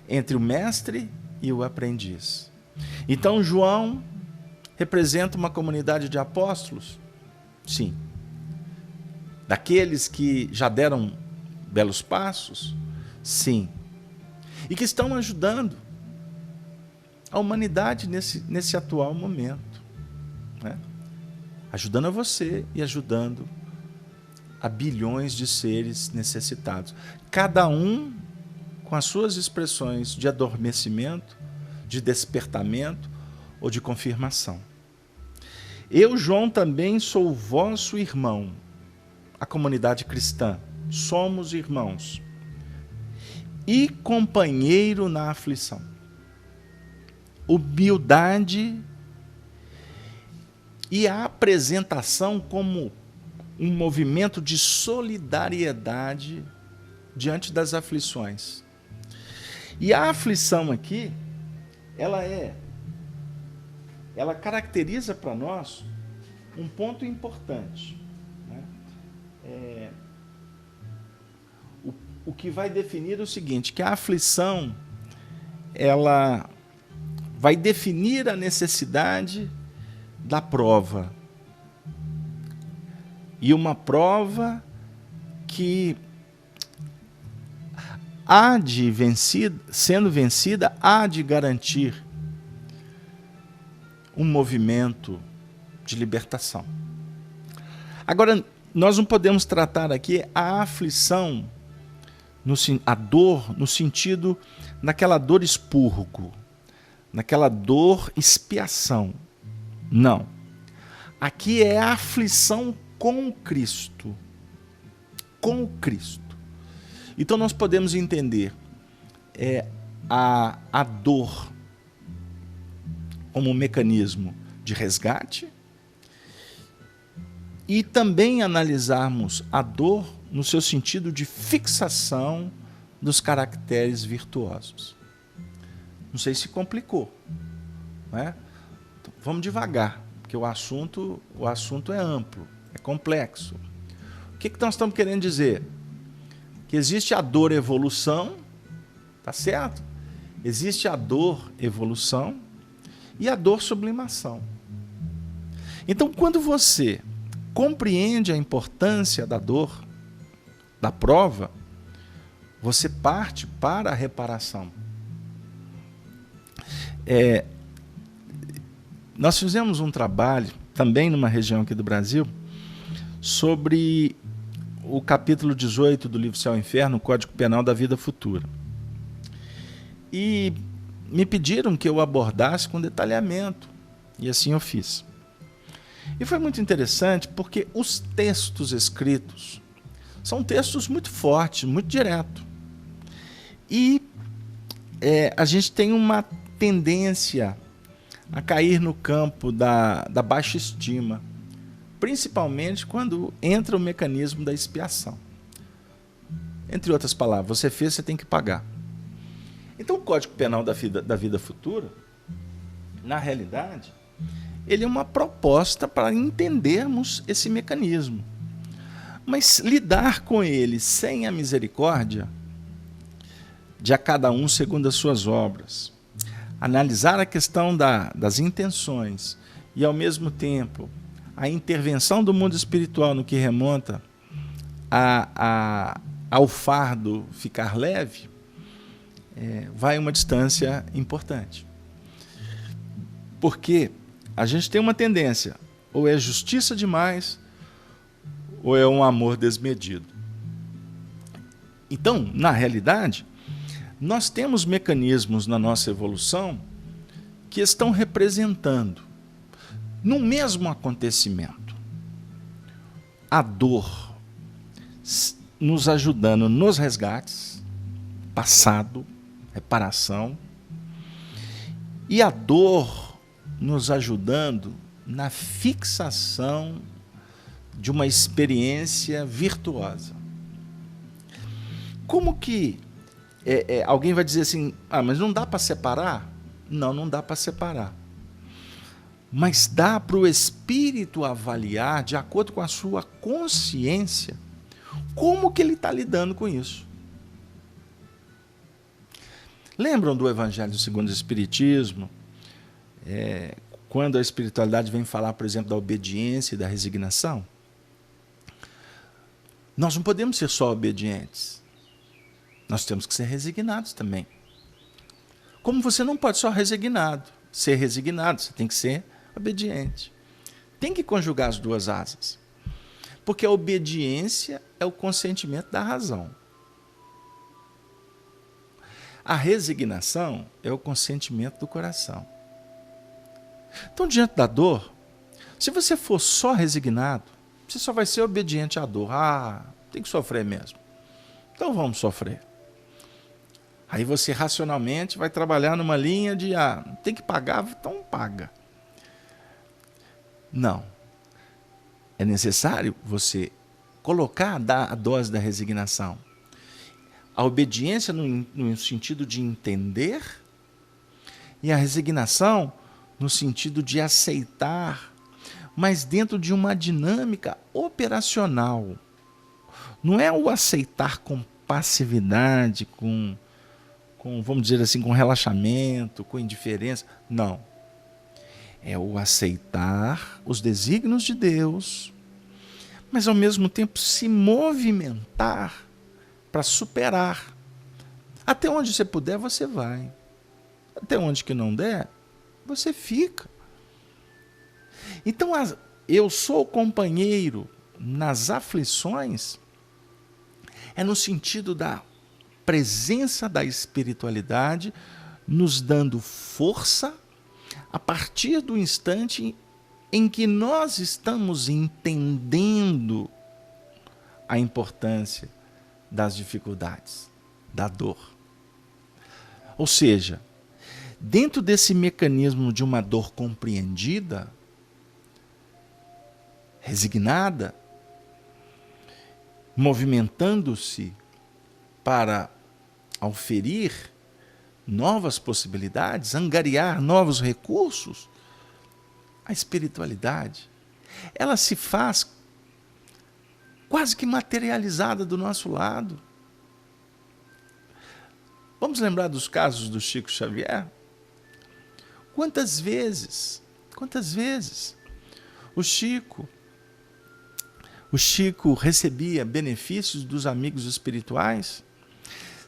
entre o mestre e o aprendiz. Então João representa uma comunidade de apóstolos, sim, daqueles que já deram belos passos, sim, e que estão ajudando a humanidade nesse atual momento, né? Ajudando a você e ajudando a bilhões de seres necessitados, cada um com as suas expressões de adormecimento, de despertamento ou de confirmação. Eu, João, também sou vosso irmão, a comunidade cristã. Somos irmãos. E companheiro na aflição. Humildade e a apresentação como um movimento de solidariedade diante das aflições. E a aflição aqui, ela caracteriza para nós um ponto importante, né? O que vai definir o seguinte, que a aflição, ela vai definir a necessidade da prova. E uma prova que sendo vencida, há de garantir um movimento de libertação. Agora, nós não podemos tratar aqui a aflição, a dor, no sentido daquela dor expurgo, naquela dor expiação. Não. Aqui é a aflição com Cristo. Com Cristo. Então nós podemos entender a dor como um mecanismo de resgate e também analisarmos a dor no seu sentido de fixação dos caracteres virtuosos. Não sei se complicou, né? Então, vamos devagar, porque o assunto é amplo, é complexo. O que nós estamos querendo dizer? Que existe a dor evolução, tá certo? Existe a dor evolução e a dor sublimação. Então, quando você compreende a importância da dor, da prova, você parte para a reparação. Nós fizemos um trabalho, também numa região aqui do Brasil, sobre o capítulo 18 do livro Céu e Inferno, o Código Penal da Vida Futura. E me pediram que eu abordasse com detalhamento, e assim eu fiz. E foi muito interessante porque os textos escritos são textos muito fortes, muito diretos. E a gente tem uma tendência a cair no campo da baixa estima, principalmente quando entra o mecanismo da expiação. Entre outras palavras, você fez, você tem que pagar. Então o Código Penal da Vida Futura, na realidade, ele é uma proposta para entendermos esse mecanismo. Mas lidar com ele sem a misericórdia de a cada um segundo as suas obras, analisar a questão das intenções e, ao mesmo tempo, a intervenção do mundo espiritual no que remonta ao fardo ficar leve, vai uma distância importante. Porque a gente tem uma tendência, ou é justiça demais, ou é um amor desmedido. Então, na realidade, nós temos mecanismos na nossa evolução que estão representando, no mesmo acontecimento, a dor nos ajudando nos resgates, passado, reparação, e a dor nos ajudando na fixação de uma experiência virtuosa. Como que alguém vai dizer assim, mas não dá para separar? Não, não dá para separar. Mas dá para o espírito avaliar, de acordo com a sua consciência, como que ele está lidando com isso. Lembram do Evangelho segundo o Espiritismo? Quando a espiritualidade vem falar, por exemplo, da obediência e da resignação? Nós não podemos ser só obedientes. Nós temos que ser resignados também. Como você não pode só ser resignado, você tem que ser obediente. Tem que conjugar as duas asas. Porque a obediência é o consentimento da razão. A resignação é o consentimento do coração. Então, diante da dor, Se você for só resignado, você só vai ser obediente à dor. Ah, tem que sofrer mesmo. Então vamos sofrer. Aí você racionalmente vai trabalhar numa linha de tem que pagar, então paga. Não. É necessário você colocar a dose da resignação. A obediência no sentido de entender e a resignação no sentido de aceitar, mas dentro de uma dinâmica operacional. Não é o aceitar com passividade, com vamos dizer assim, com relaxamento, com indiferença. Não. É o aceitar os desígnios de Deus, mas ao mesmo tempo se movimentar para superar. Até onde você puder, você vai. Até onde que não der, você fica. Então, eu sou companheiro nas aflições, é no sentido da presença da espiritualidade nos dando força a partir do instante em que nós estamos entendendo a importância das dificuldades, da dor. Ou seja, dentro desse mecanismo de uma dor compreendida, resignada, movimentando-se para auferir novas possibilidades, angariar novos recursos, a espiritualidade, ela se faz quase que materializada do nosso lado. Vamos lembrar dos casos do Chico Xavier? Quantas vezes o Chico recebia benefícios dos amigos espirituais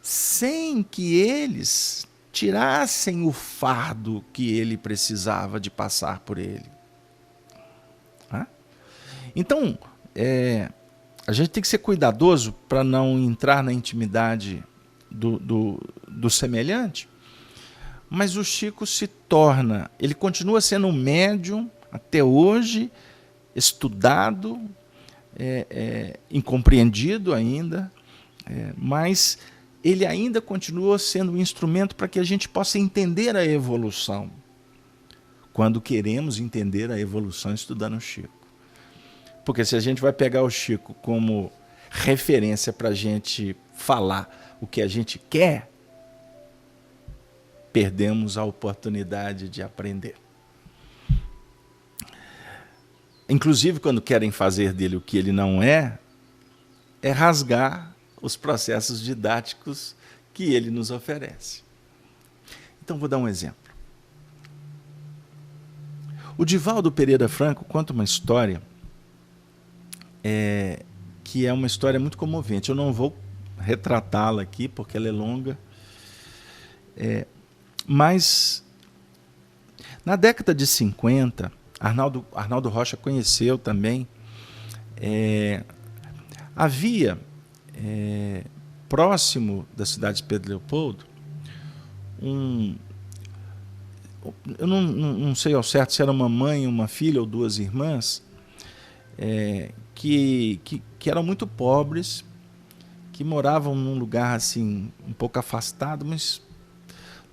sem que eles tirassem o fardo que ele precisava de passar por ele. Então, a gente tem que ser cuidadoso para não entrar na intimidade do semelhante, mas o Chico ele continua sendo um médium até hoje, estudado, incompreendido ainda, mas ele ainda continua sendo um instrumento para que a gente possa entender a evolução, quando queremos entender a evolução estudando o Chico. Porque se a gente vai pegar o Chico como referência para a gente falar o que a gente quer, perdemos a oportunidade de aprender. Inclusive, quando querem fazer dele o que ele não é rasgar os processos didáticos que ele nos oferece. Então, vou dar um exemplo. O Divaldo Pereira Franco conta uma história que é uma história muito comovente. Eu não vou retratá-la aqui, porque ela é longa. Mas, na década de 50, Arnaldo Rocha conheceu também, havia, próximo da cidade de Pedro Leopoldo, eu não sei ao certo se era uma mãe, uma filha ou duas irmãs, que eram muito pobres, que moravam num lugar assim um pouco afastado, mas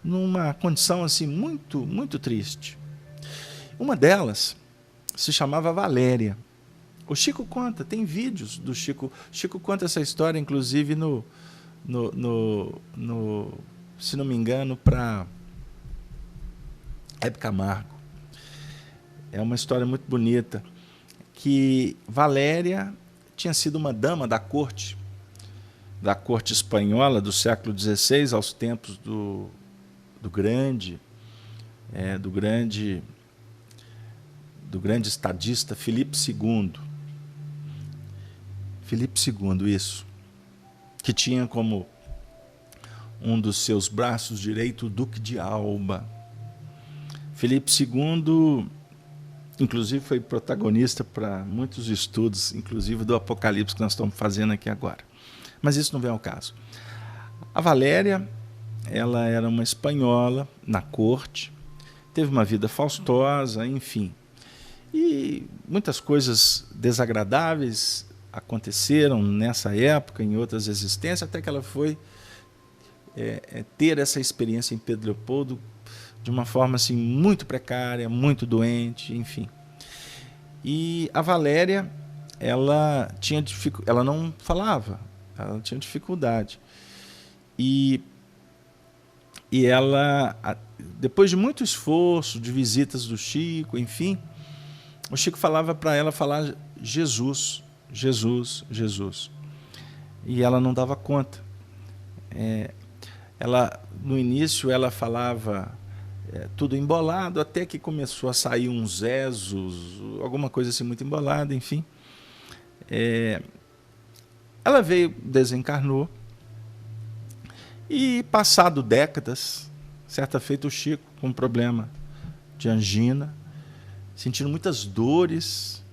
numa condição assim muito, muito triste. Uma delas se chamava Valéria. O Chico conta, tem vídeos do Chico. Chico conta essa história, inclusive, se não me engano, para Hebe Camargo. É uma história muito bonita, que Valéria tinha sido uma dama da corte espanhola do século XVI, aos tempos do grande estadista Filipe II. Filipe II, isso. Que tinha como um dos seus braços direito o Duque de Alba. Filipe II, inclusive, foi protagonista para muitos estudos, inclusive do Apocalipse que nós estamos fazendo aqui agora. Mas isso não vem ao caso. A Valéria, ela era uma espanhola na corte, teve uma vida faustosa, enfim. E muitas coisas desagradáveis aconteceram nessa época, em outras existências, até que ela foi ter essa experiência em Pedro Leopoldo de uma forma assim, muito precária, muito doente, enfim. E a Valéria, ela não falava, ela tinha dificuldade. E ela, depois de muito esforço, de visitas do Chico, enfim, o Chico falava para ela falar Jesus, Jesus, Jesus. E ela não dava conta. No início ela falava tudo embolado, até que começou a sair uns ezos, alguma coisa assim muito embolada, enfim. Ela desencarnou, e passado décadas, certa feita o Chico com um problema de angina, sentindo muitas dores,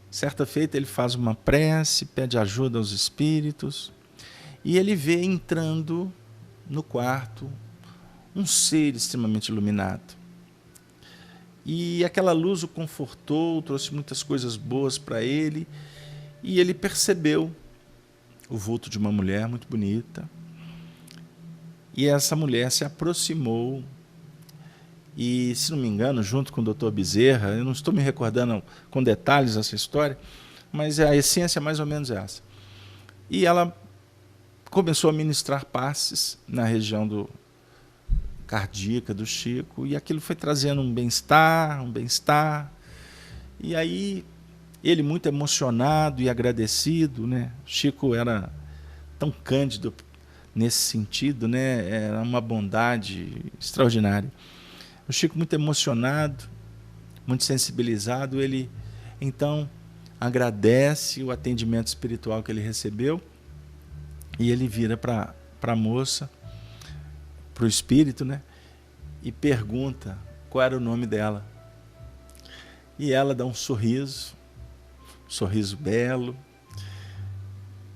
certa feita ele faz uma prece, pede ajuda aos espíritos, e ele vê entrando no quarto um ser extremamente iluminado. E aquela luz o confortou, trouxe muitas coisas boas para ele, e ele percebeu o vulto de uma mulher muito bonita. E essa mulher se aproximou e, se não me engano, junto com o Dr. Bezerra, eu não estou me recordando com detalhes essa história, mas a essência é mais ou menos essa. E ela começou a ministrar passes na região cardíaca do Chico, e aquilo foi trazendo um bem-estar, e aí ele muito emocionado e agradecido, né? Chico era tão cândido nesse sentido, né? Era uma bondade extraordinária. O Chico muito emocionado, muito sensibilizado, ele então agradece o atendimento espiritual que ele recebeu, e ele vira para a moça, para o espírito, né? E pergunta qual era o nome dela. E ela dá um sorriso belo,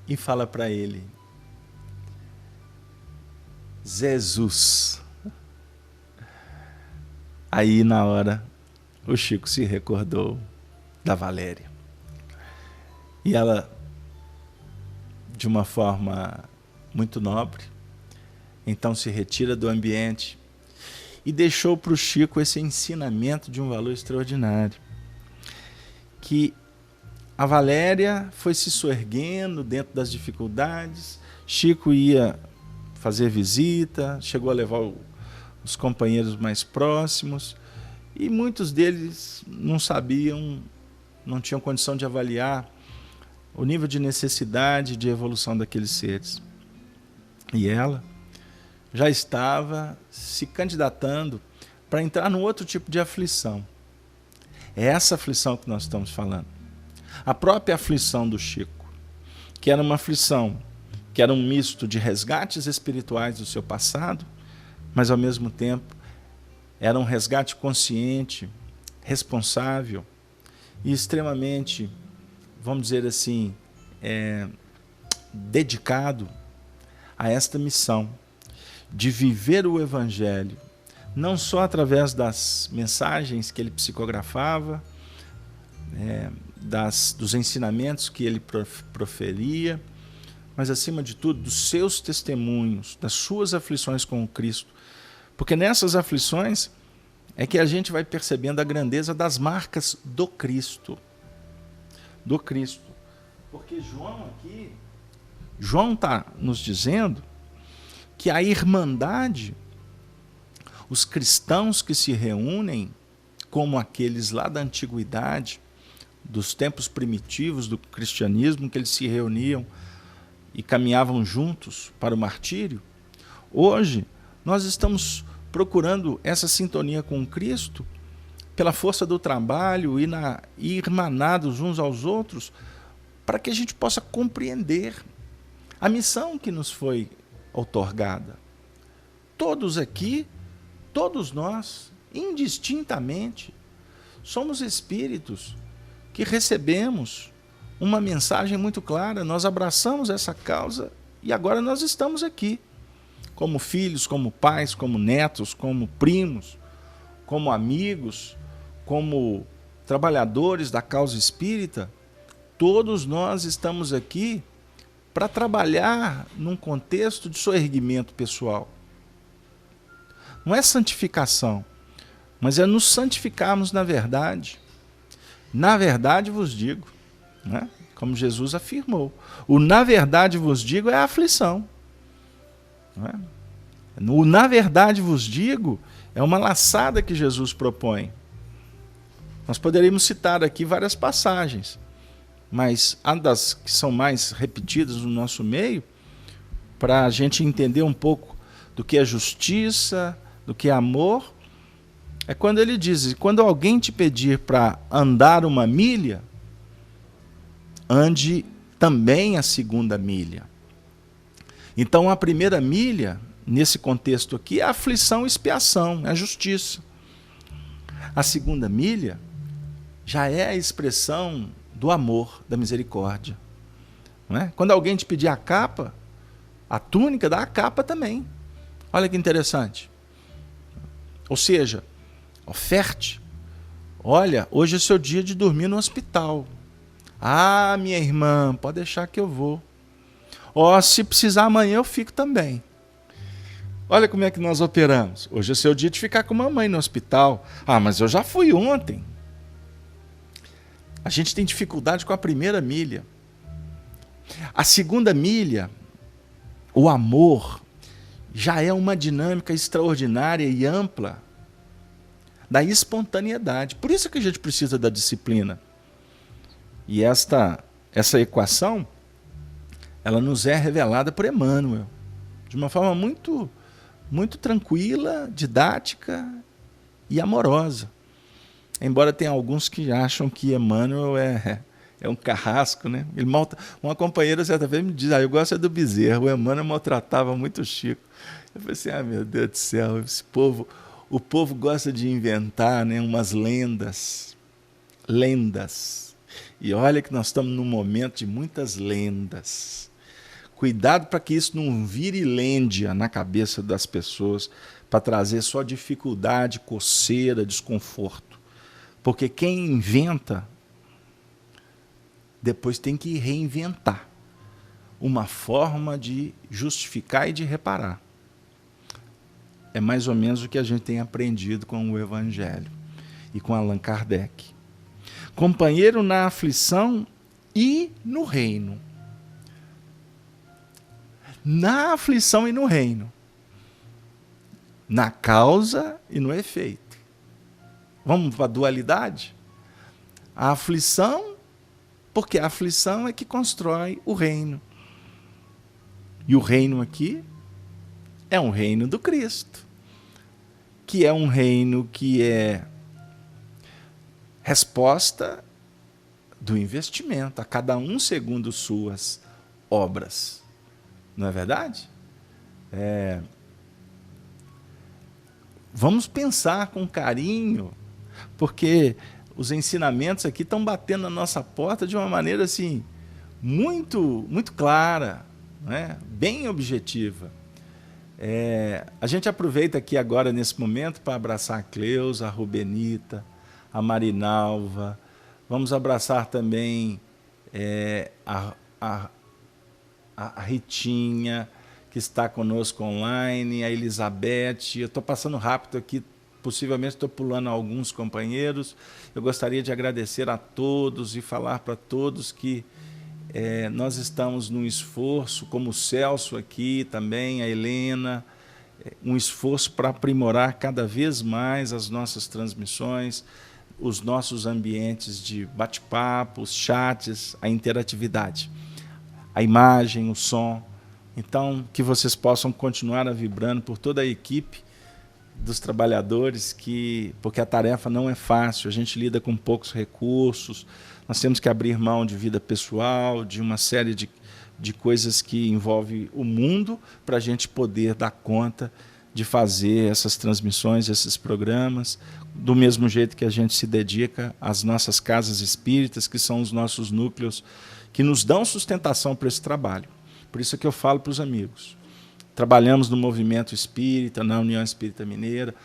e fala para ele: Jesus. Aí, na hora, o Chico se recordou da Valéria. E ela, de uma forma muito nobre, então se retira do ambiente e deixou para o Chico esse ensinamento de um valor extraordinário. Que a Valéria foi se soerguendo dentro das dificuldades, Chico ia fazer visita, chegou a levar os companheiros mais próximos, e muitos deles não sabiam, não tinham condição de avaliar o nível de necessidade de evolução daqueles seres. E ela já estava se candidatando para entrar num outro tipo de aflição. É essa aflição que nós estamos falando. A própria aflição do Chico, que era uma aflição que era um misto de resgates espirituais do seu passado, mas ao mesmo tempo era um resgate consciente, responsável e extremamente, vamos dizer assim, dedicado a esta missão de viver o Evangelho, não só através das mensagens que ele psicografava, dos ensinamentos que ele proferia, mas, acima de tudo, dos seus testemunhos, das suas aflições com o Cristo. Porque nessas aflições é que a gente vai percebendo a grandeza das marcas do Cristo. Do Cristo. Porque João está nos dizendo que a irmandade, os cristãos que se reúnem, como aqueles lá da antiguidade, dos tempos primitivos do cristianismo, que eles se reuniam e caminhavam juntos para o martírio, hoje nós estamos procurando essa sintonia com Cristo pela força do trabalho e irmanados uns aos outros, para que a gente possa compreender a missão que nos foi outorgada. Todos aqui, todos nós, indistintamente, somos espíritos que recebemos uma mensagem muito clara, nós abraçamos essa causa e agora nós estamos aqui, como filhos, como pais, como netos, como primos, como amigos, como trabalhadores da causa espírita, todos nós estamos aqui para trabalhar num contexto de soerguimento pessoal. Não é santificação, mas é nos santificarmos na verdade. Na verdade vos digo, né? Como Jesus afirmou. O na verdade vos digo é a aflição. Não é? O na verdade vos digo é uma laçada que Jesus propõe. Nós poderíamos citar aqui várias passagens, mas uma das que são mais repetidas no nosso meio, para a gente entender um pouco do que é justiça, do que é amor, é quando ele diz: quando alguém te pedir para andar 1 milha, ande também a 2ª milha. Então a 1ª milha, nesse contexto aqui, é a aflição e expiação, é a justiça. A 2ª milha já é a expressão do amor, da misericórdia. Não é? Quando alguém te pedir a capa, a túnica, dá a capa também. Olha que interessante. Ou seja, oferte. Olha, hoje é seu dia de dormir no hospital. Ah, minha irmã, pode deixar que eu vou. Ó, se precisar amanhã eu fico também. Olha como é que nós operamos. Hoje é seu dia de ficar com mamãe no hospital. Ah, mas eu já fui ontem. A gente tem dificuldade com a 1ª milha. A 2ª milha, o amor, já é uma dinâmica extraordinária e ampla da espontaneidade. Por isso que a gente precisa da disciplina. E essa equação, ela nos é revelada por Emmanuel, de uma forma muito, muito tranquila, didática e amorosa. Embora tenha alguns que acham que Emmanuel é um carrasco, né? Uma companheira certa vez me diz: eu gosto do Bezerra, o Emmanuel maltratava muito o Chico. Eu falei assim: meu Deus do céu, o povo gosta de inventar, né, umas lendas. E olha que nós estamos num momento de muitas lendas. Cuidado para que isso não vire lêndia na cabeça das pessoas, para trazer só dificuldade, coceira, desconforto. Porque quem inventa, depois tem que reinventar uma forma de justificar e de reparar. É mais ou menos o que a gente tem aprendido com o Evangelho e com Allan Kardec. Companheiro na aflição e no reino. Na aflição e no reino. Na causa e no efeito. Vamos para a dualidade? A aflição, porque a aflição é que constrói o reino. E o reino aqui é um reino do Cristo, que é um reino que é resposta do investimento, a cada um segundo suas obras. Não é verdade? Vamos pensar com carinho, porque os ensinamentos aqui estão batendo na nossa porta de uma maneira assim, muito, muito clara, né? Bem objetiva. A gente aproveita aqui agora, nesse momento, para abraçar a Cleusa, a Rubenita, a Marinalva. Vamos abraçar também a Ritinha, que está conosco online, a Elizabeth. Eu estou passando rápido aqui, possivelmente estou pulando alguns companheiros. Eu gostaria de agradecer a todos e falar para todos que nós estamos num esforço, como o Celso aqui também, a Helena, um esforço para aprimorar cada vez mais as nossas transmissões, os nossos ambientes de bate-papo, os chats, a interatividade, a imagem, o som. Então, que vocês possam continuar vibrando por toda a equipe dos trabalhadores, porque a tarefa não é fácil, a gente lida com poucos recursos, nós temos que abrir mão de vida pessoal, de uma série de coisas que envolvem o mundo, para a gente poder dar conta de fazer essas transmissões, esses programas, do mesmo jeito que a gente se dedica às nossas casas espíritas, que são os nossos núcleos, que nos dão sustentação para esse trabalho. Por isso que eu falo para os amigos. Trabalhamos no movimento espírita, na União Espírita Mineira,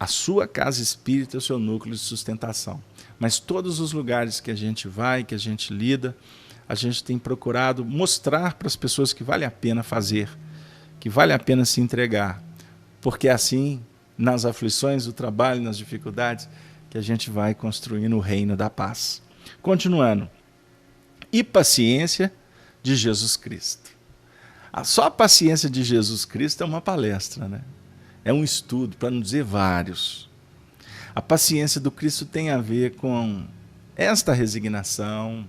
A sua casa espírita é o seu núcleo de sustentação. Mas todos os lugares que a gente vai, que a gente lida, a gente tem procurado mostrar para as pessoas que vale a pena fazer, que vale a pena se entregar, porque assim, nas aflições, o trabalho, nas dificuldades, que a gente vai construindo o reino da paz. Continuando. E paciência de Jesus Cristo. Só a paciência de Jesus Cristo é uma palestra, né? É um estudo, para não dizer vários. A paciência do Cristo tem a ver com esta resignação,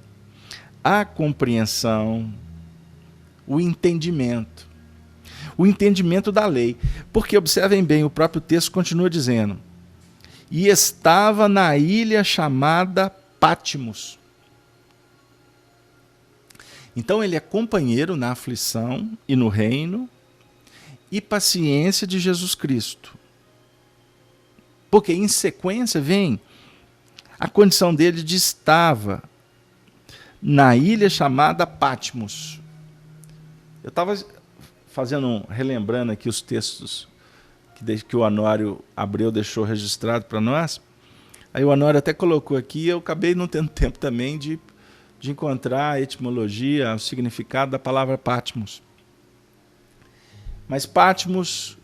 a compreensão, o entendimento. O entendimento da lei. Porque, observem bem, o próprio texto continua dizendo: e estava na ilha chamada Patmos. Então ele é companheiro na aflição e no reino e paciência de Jesus Cristo. Porque em sequência vem a condição dele de estava na ilha chamada Patmos. Eu estava relembrando aqui os textos que o Honório Abreu deixou registrado para nós. Aí o Honório até colocou aqui, eu acabei não tendo tempo também de encontrar a etimologia, o significado da palavra Patmos. Mas Patmos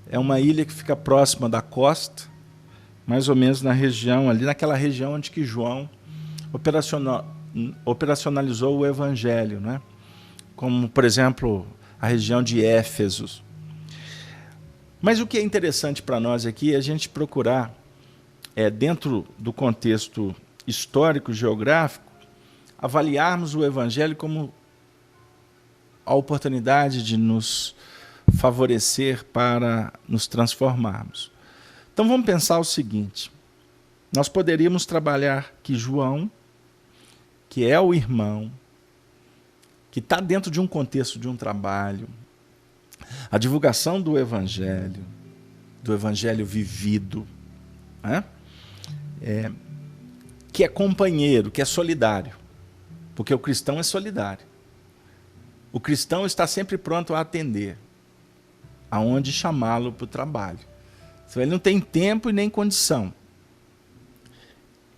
é uma ilha que fica próxima da costa, mais ou menos na região, ali naquela região onde que João operacionalizou o Evangelho, né? Como, por exemplo, a região de Éfeso. Mas o que é interessante para nós aqui é a gente procurar, dentro do contexto histórico, geográfico, avaliarmos o Evangelho como a oportunidade de nos favorecer para nos transformarmos. Então vamos pensar o seguinte: nós poderíamos trabalhar que João, que é o irmão, que está dentro de um contexto de um trabalho, a divulgação do Evangelho vivido, né? Que é companheiro, que é solidário, porque o cristão é solidário. O cristão está sempre pronto a atender, aonde chamá-lo para o trabalho. Então, ele não tem tempo e nem condição.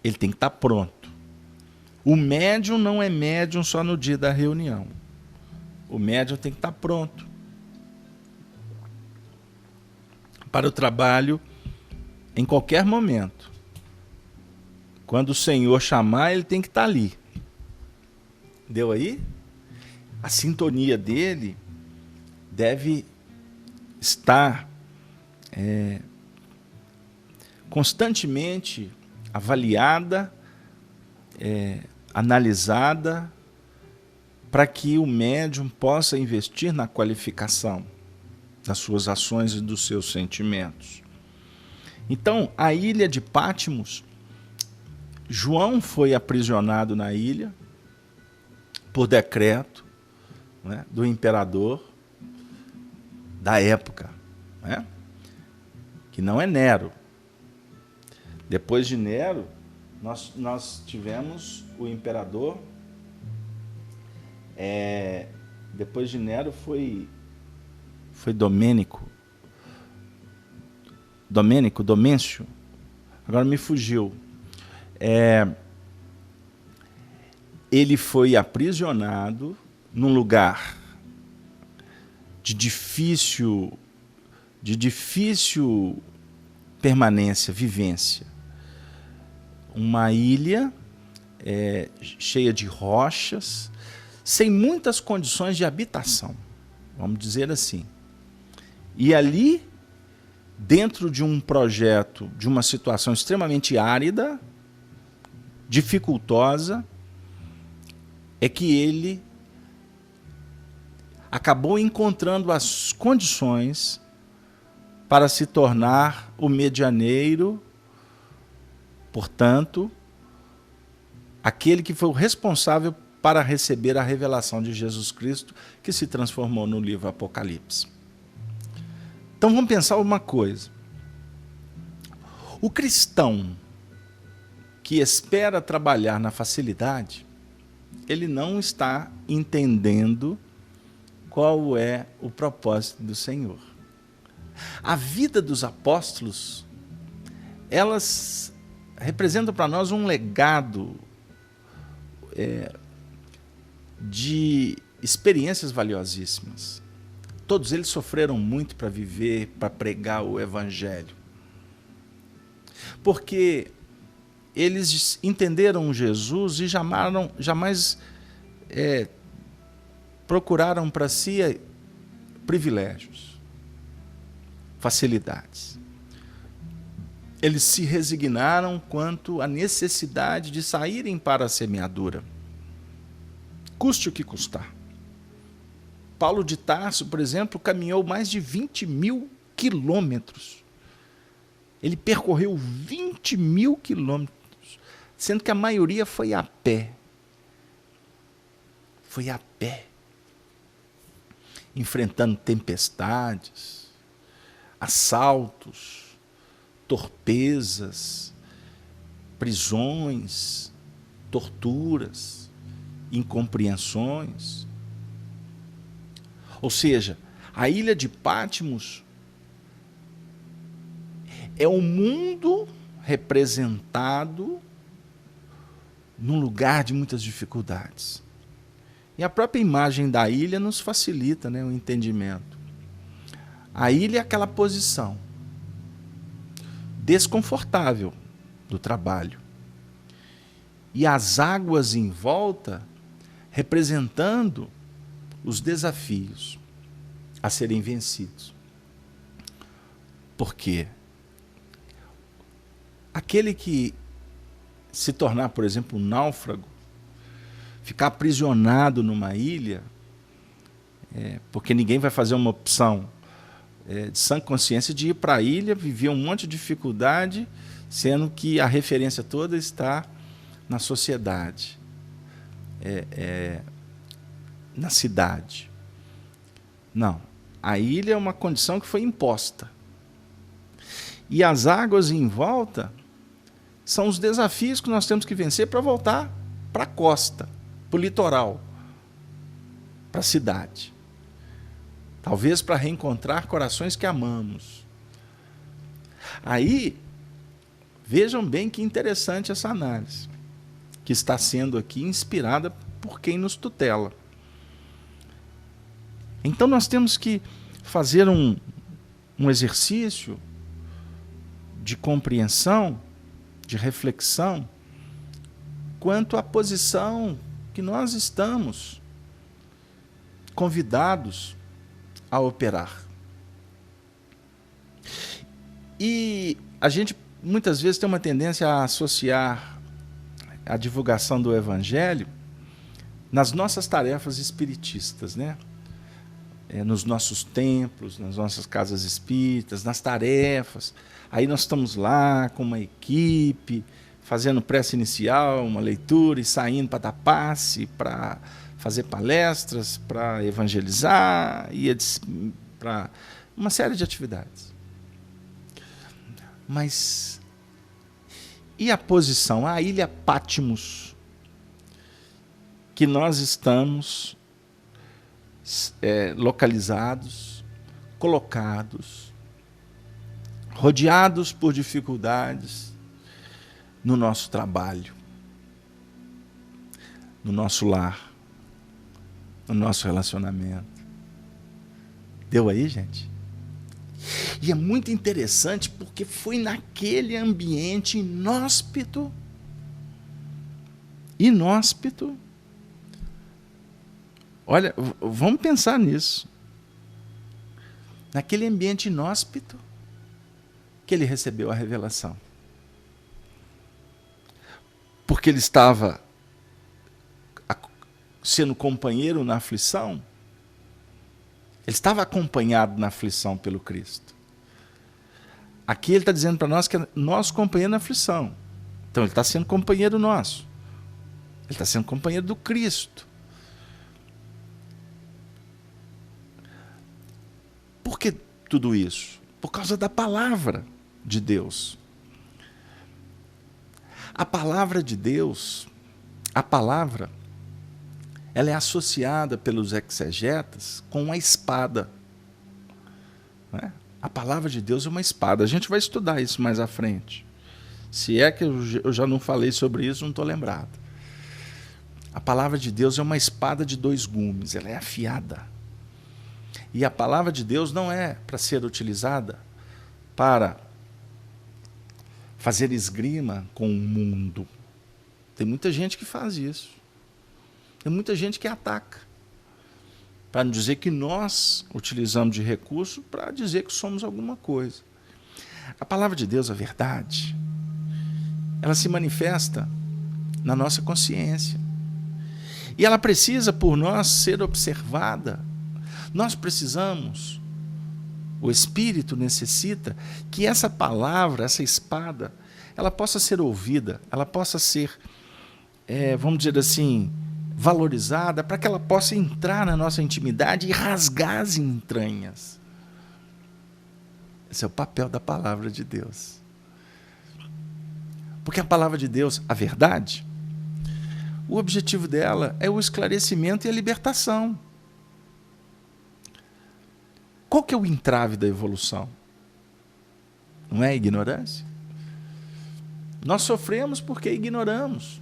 Ele tem que estar pronto. O médium não é médium só no dia da reunião. O médium tem que estar pronto para o trabalho em qualquer momento. Quando o Senhor chamar, ele tem que estar ali. Deu aí? A sintonia dele deve estar constantemente avaliada, analisada, para que o médium possa investir na qualificação das suas ações e dos seus sentimentos. Então, a ilha de Patmos, João foi aprisionado na ilha por decreto, né, do imperador da época, né, que não é Nero. Depois de Nero, nós tivemos o imperador. Depois de Nero foi Domêncio. Agora me fugiu. Ele foi aprisionado num lugar de difícil permanência, vivência. Uma ilha cheia de rochas, sem muitas condições de habitação, vamos dizer assim. E ali, dentro de um projeto, de uma situação extremamente árida, dificultosa, é que ele acabou encontrando as condições para se tornar o medianeiro, portanto, aquele que foi o responsável para receber a revelação de Jesus Cristo, que se transformou no livro Apocalipse. Então vamos pensar uma coisa. O cristão que espera trabalhar na facilidade, ele não está entendendo qual é o propósito do Senhor. A vida dos apóstolos elas representam para nós um legado de experiências valiosíssimas. Todos eles sofreram muito para viver, para pregar o Evangelho. Porque eles entenderam Jesus e jamais procuraram para si privilégios, facilidades. Eles se resignaram quanto à necessidade de saírem para a semeadura, custe o que custar. Paulo de Tarso, por exemplo, caminhou mais de 20.000 quilômetros. Ele percorreu 20.000 quilômetros, sendo que a maioria foi a pé. Foi a pé. Enfrentando tempestades, assaltos, torpezas, prisões, torturas, incompreensões. Ou seja, a ilha de Patmos é o mundo representado num lugar de muitas dificuldades. E a própria imagem da ilha nos facilita, né, o entendimento. A ilha é aquela posição desconfortável do trabalho. E as águas em volta representando os desafios a serem vencidos. Por quê? Aquele que se tornar, por exemplo, um náufrago, ficar aprisionado numa ilha, porque ninguém vai fazer uma opção de sã consciência de ir para a ilha, viver um monte de dificuldade, sendo que a referência toda está na sociedade, na cidade. Não, a ilha é uma condição que foi imposta. E as águas em volta são os desafios que nós temos que vencer para voltar para a costa, para o litoral, para a cidade. Talvez para reencontrar corações que amamos. Aí, vejam bem que interessante essa análise, que está sendo aqui inspirada por quem nos tutela. Então nós temos que fazer um exercício de compreensão, de reflexão, quanto à posição que nós estamos convidados a operar. E a gente muitas vezes tem uma tendência a associar a divulgação do Evangelho nas nossas tarefas espiritistas, né? Nos nossos templos, nas nossas casas espíritas, nas tarefas. Aí nós estamos lá com uma equipe, fazendo prece inicial, uma leitura e saindo para dar passe, para fazer palestras, para evangelizar e para uma série de atividades. Mas e a posição, a ilha Patmos, que nós estamos localizados, colocados, rodeados por dificuldades no nosso trabalho, no nosso lar, no nosso relacionamento. Deu aí, gente? E é muito interessante porque foi naquele ambiente inóspito, olha, vamos pensar nisso. Naquele ambiente inóspito que ele recebeu a revelação. Porque ele estava sendo companheiro na aflição, ele estava acompanhado na aflição pelo Cristo. Aqui ele está dizendo para nós que é nosso companheiro na aflição. Então ele está sendo companheiro nosso. Ele está sendo companheiro do Cristo. Por que tudo isso? Por causa da palavra de Deus. A palavra de Deus, ela é associada pelos exegetas com uma espada. Não é? A palavra de Deus é uma espada. A gente vai estudar isso mais à frente. Se é que eu já não falei sobre isso, não estou lembrado. A palavra de Deus é uma espada de 2 gumes, ela é afiada. E a palavra de Deus não é para ser utilizada para fazer esgrima com o mundo. Tem muita gente que faz isso. Tem muita gente que ataca. Para não dizer que nós utilizamos de recurso para dizer que somos alguma coisa. A palavra de Deus, a verdade, ela se manifesta na nossa consciência. E ela precisa, por nós, ser observada. Nós precisamos, o Espírito necessita que essa palavra, essa espada, ela possa ser ouvida, ela possa ser, vamos dizer assim, valorizada, para que ela possa entrar na nossa intimidade e rasgar as entranhas. Esse é o papel da palavra de Deus. Porque a palavra de Deus, a verdade, o objetivo dela é o esclarecimento e a libertação. Qual que é o entrave da evolução? Não é a ignorância? Nós sofremos porque ignoramos.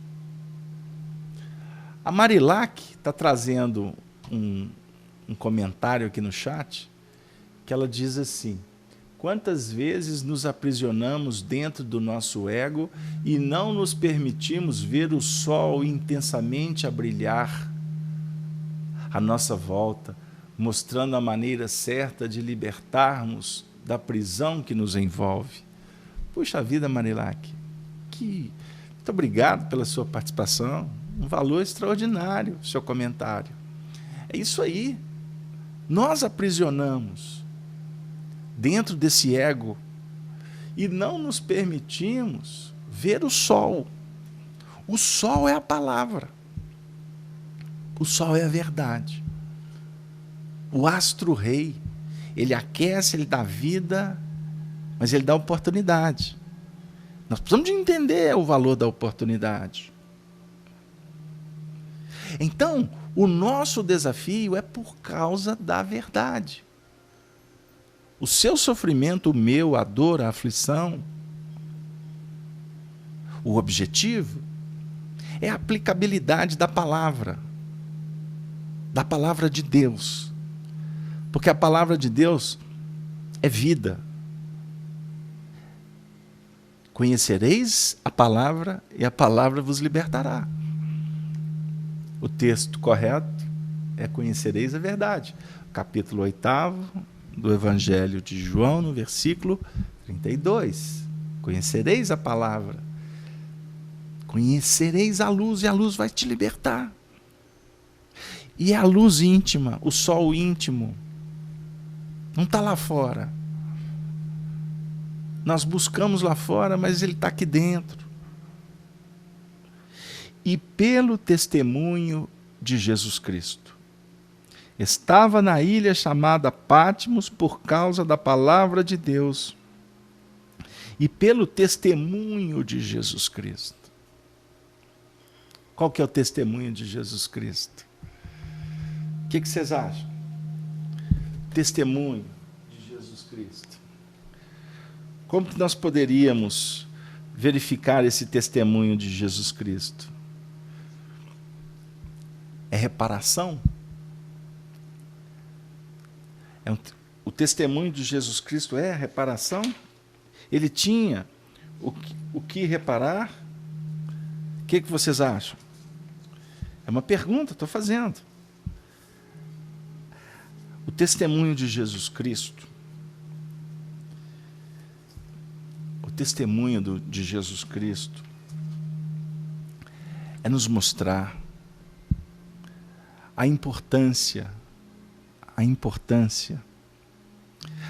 A Marilac está trazendo um comentário aqui no chat, que ela diz assim: quantas vezes nos aprisionamos dentro do nosso ego e não nos permitimos ver o sol intensamente a brilhar à nossa volta, mostrando a maneira certa de libertarmos da prisão que nos envolve. Puxa vida, Marilac, muito obrigado pela sua participação, um valor extraordinário, seu comentário. É isso aí, nós aprisionamos dentro desse ego e não nos permitimos ver o sol. O sol é a palavra, o sol é a verdade. O astro-rei, ele aquece, ele dá vida, mas ele dá oportunidade. Nós precisamos de entender o valor da oportunidade. Então, o nosso desafio é por causa da verdade. O seu sofrimento, o meu, a dor, a aflição, o objetivo é a aplicabilidade da palavra de Deus. Porque a palavra de Deus é vida. Conhecereis a palavra e a palavra vos libertará. O texto correto é conhecereis a verdade. Capítulo 8º do Evangelho de João, no versículo 32. Conhecereis a palavra. Conhecereis a luz e a luz vai te libertar. E é a luz íntima, o sol íntimo. Não está lá fora. Nós buscamos lá fora, mas ele está aqui dentro. E pelo testemunho de Jesus Cristo. Estava na ilha chamada Patmos por causa da palavra de Deus. E pelo testemunho de Jesus Cristo. Qual que é o testemunho de Jesus Cristo? O que vocês acham? Testemunho de Jesus Cristo. Como que nós poderíamos verificar esse testemunho de Jesus Cristo? É reparação? O testemunho de Jesus Cristo é reparação? Ele tinha o que reparar? O que vocês acham? É uma pergunta, estou fazendo. O testemunho de Jesus Cristo, o testemunho de Jesus Cristo é nos mostrar a importância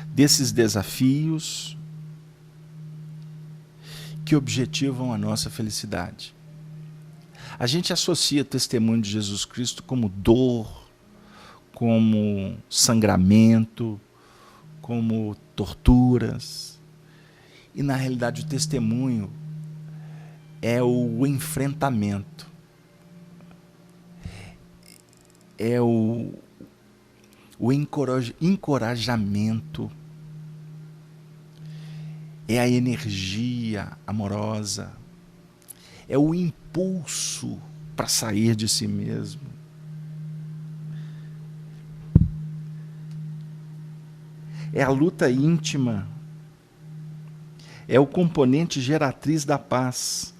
desses desafios que objetivam a nossa felicidade. A gente associa o testemunho de Jesus Cristo como dor, como sangramento, como torturas. E, na realidade, o testemunho é o enfrentamento. É o encorajamento. é a energia amorosa, é o impulso para sair de si mesmo. É a luta íntima, é o componente geratriz da paz.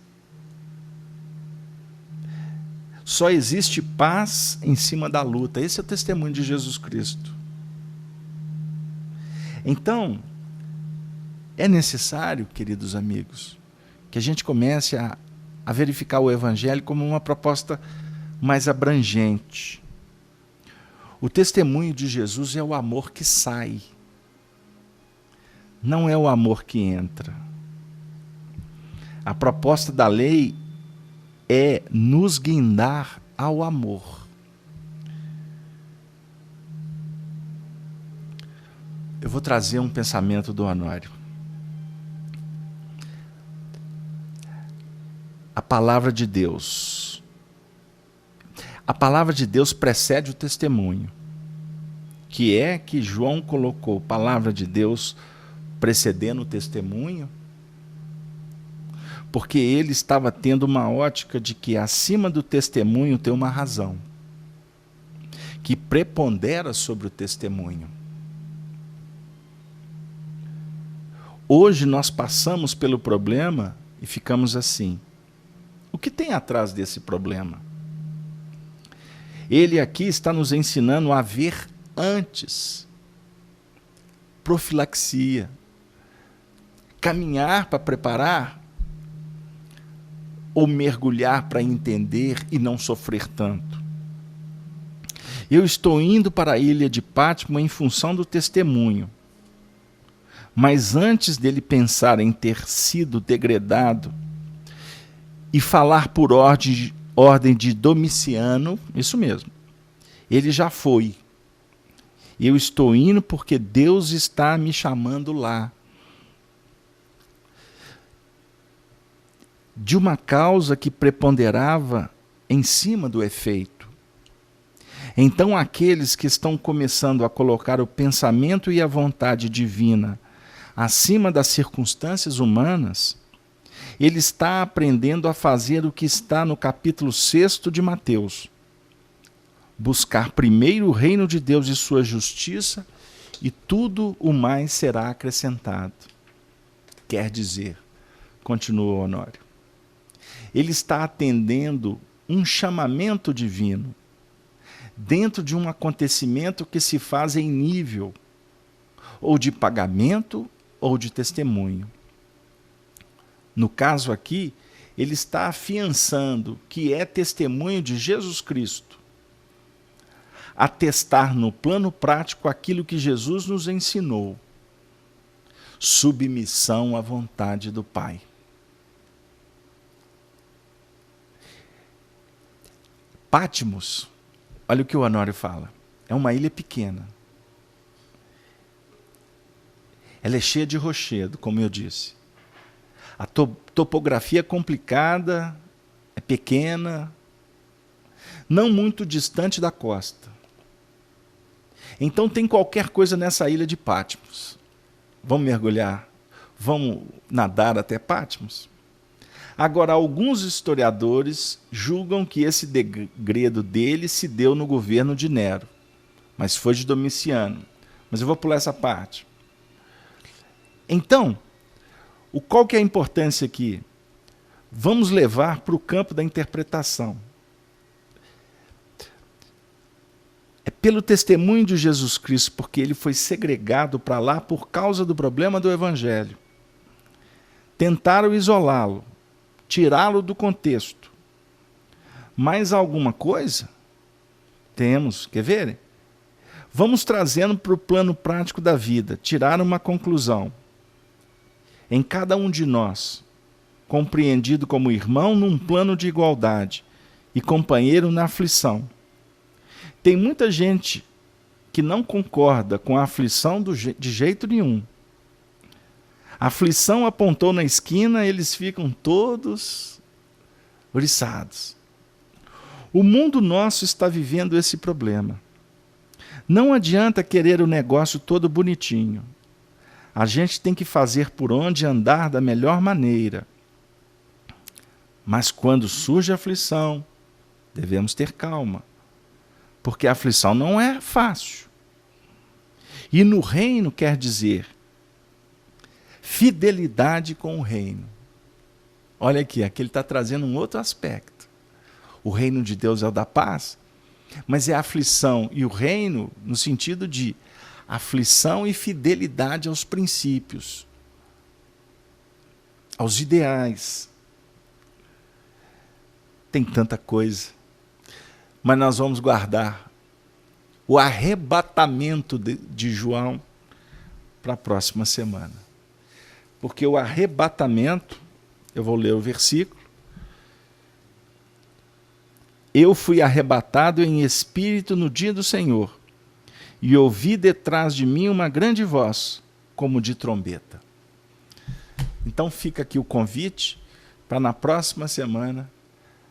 Só existe paz em cima da luta. Esse é o testemunho de Jesus Cristo. Então, é necessário, queridos amigos, que a gente comece a verificar o Evangelho como uma proposta mais abrangente. O testemunho de Jesus é o amor que sai, não é o amor que entra. A proposta da lei é nos guindar ao amor. Eu vou trazer um pensamento do Honório. A palavra de Deus. A palavra de Deus precede o testemunho. Que é que João colocou palavra de Deus precedendo o testemunho? Porque ele estava tendo uma ótica de que acima do testemunho tem uma razão, que prepondera sobre o testemunho. Hoje nós passamos pelo problema e ficamos assim. O que tem atrás desse problema? Ele aqui está nos ensinando a ver antes. Profilaxia. Caminhar para preparar ou mergulhar para entender e não sofrer tanto. Eu estou indo para a ilha de Pátimo em função do testemunho. Mas antes dele pensar em ter sido degradado e falar por ordem de Domiciano, isso mesmo, ele já foi. Eu estou indo porque Deus está me chamando lá. De uma causa que preponderava em cima do efeito. Então aqueles que estão começando a colocar o pensamento e a vontade divina acima das circunstâncias humanas, ele está aprendendo a fazer o que está no capítulo 6 de Mateus. Buscar primeiro o reino de Deus e sua justiça, e tudo o mais será acrescentado. Quer dizer, continua Honório, ele está atendendo um chamamento divino dentro de um acontecimento que se faz em nível ou de pagamento ou de testemunho. No caso aqui, ele está afiançando que é testemunho de Jesus Cristo, atestar no plano prático aquilo que Jesus nos ensinou: submissão à vontade do Pai. Patmos, olha o que o Honório fala, é uma ilha pequena. Ela é cheia de rochedo, como eu disse. A topografia é complicada, é pequena, não muito distante da costa. Então tem qualquer coisa nessa ilha de Patmos. Vamos mergulhar? Vamos nadar até Patmos? Agora, alguns historiadores julgam que esse degredo dele se deu no governo de Nero, mas foi de Domiciano. Mas eu vou pular essa parte. Então, qual que é a importância aqui? Vamos levar para o campo da interpretação. É pelo testemunho de Jesus Cristo, porque ele foi segregado para lá por causa do problema do Evangelho. Tentaram isolá-lo, tirá-lo do contexto. Mais alguma coisa? Temos, quer ver? Vamos trazendo para o plano prático da vida, tirar uma conclusão. Em cada um de nós, compreendido como irmão num plano de igualdade e companheiro na aflição. Tem muita gente que não concorda com a aflição de jeito nenhum. A aflição apontou na esquina, eles ficam todos oriçados. O mundo nosso está vivendo esse problema. Não adianta querer o negócio todo bonitinho. A gente tem que fazer por onde andar da melhor maneira. Mas quando surge aflição, devemos ter calma, porque a aflição não é fácil. E no reino quer dizer fidelidade com o reino. Olha aqui ele está trazendo um outro aspecto. O reino de Deus é o da paz, mas é a aflição e o reino no sentido de aflição e fidelidade aos princípios, aos ideais. Tem tanta coisa, mas nós vamos guardar o arrebatamento de João para a próxima semana. Porque o arrebatamento, eu vou ler o versículo, eu fui arrebatado em espírito no dia do Senhor, e ouvi detrás de mim uma grande voz, como de trombeta. Então fica aqui o convite para na próxima semana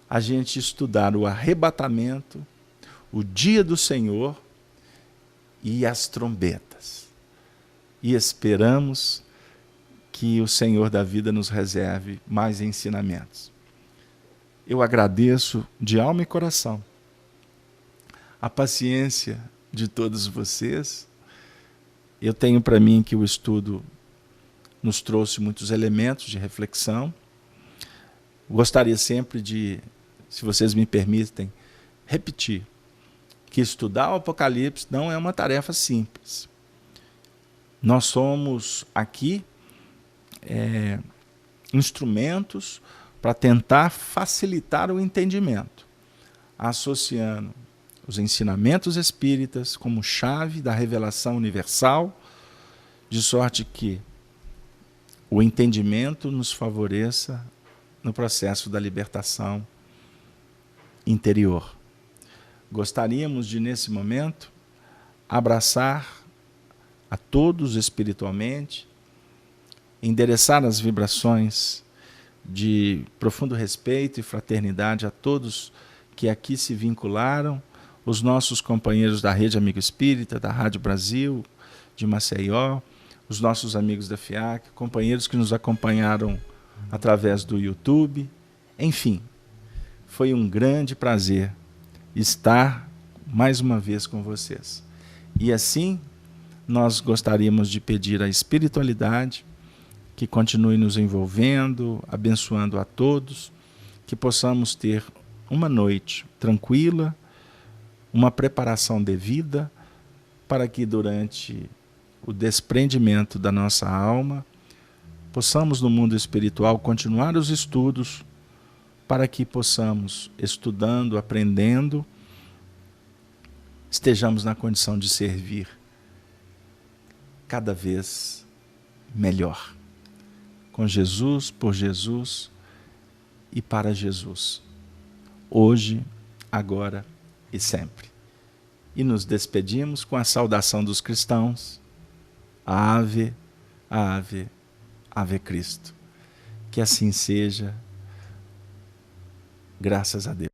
a gente estudar o arrebatamento, o dia do Senhor e as trombetas. E esperamos que o Senhor da vida nos reserve mais ensinamentos. Eu agradeço de alma e coração a paciência de todos vocês. Eu tenho para mim que o estudo nos trouxe muitos elementos de reflexão. Gostaria sempre de, se vocês me permitem, repetir que estudar o Apocalipse não é uma tarefa simples. Nós somos aqui instrumentos para tentar facilitar o entendimento, associando os ensinamentos espíritas como chave da revelação universal, de sorte que o entendimento nos favoreça no processo da libertação interior. Gostaríamos de, nesse momento, abraçar a todos espiritualmente, endereçar as vibrações de profundo respeito e fraternidade a todos que aqui se vincularam, os nossos companheiros da Rede Amigo Espírita, da Rádio Brasil, de Maceió, os nossos amigos da FIAC, companheiros que nos acompanharam através do YouTube. Enfim, foi um grande prazer estar mais uma vez com vocês. E assim, nós gostaríamos de pedir à espiritualidade que continue nos envolvendo, abençoando a todos, que possamos ter uma noite tranquila, uma preparação devida, para que durante o desprendimento da nossa alma, possamos no mundo espiritual continuar os estudos, para que possamos, estudando, aprendendo, estejamos na condição de servir cada vez melhor. Com Jesus, por Jesus e para Jesus. Hoje, agora e sempre. E nos despedimos com a saudação dos cristãos. Ave, ave, ave Cristo. Que assim seja, graças a Deus.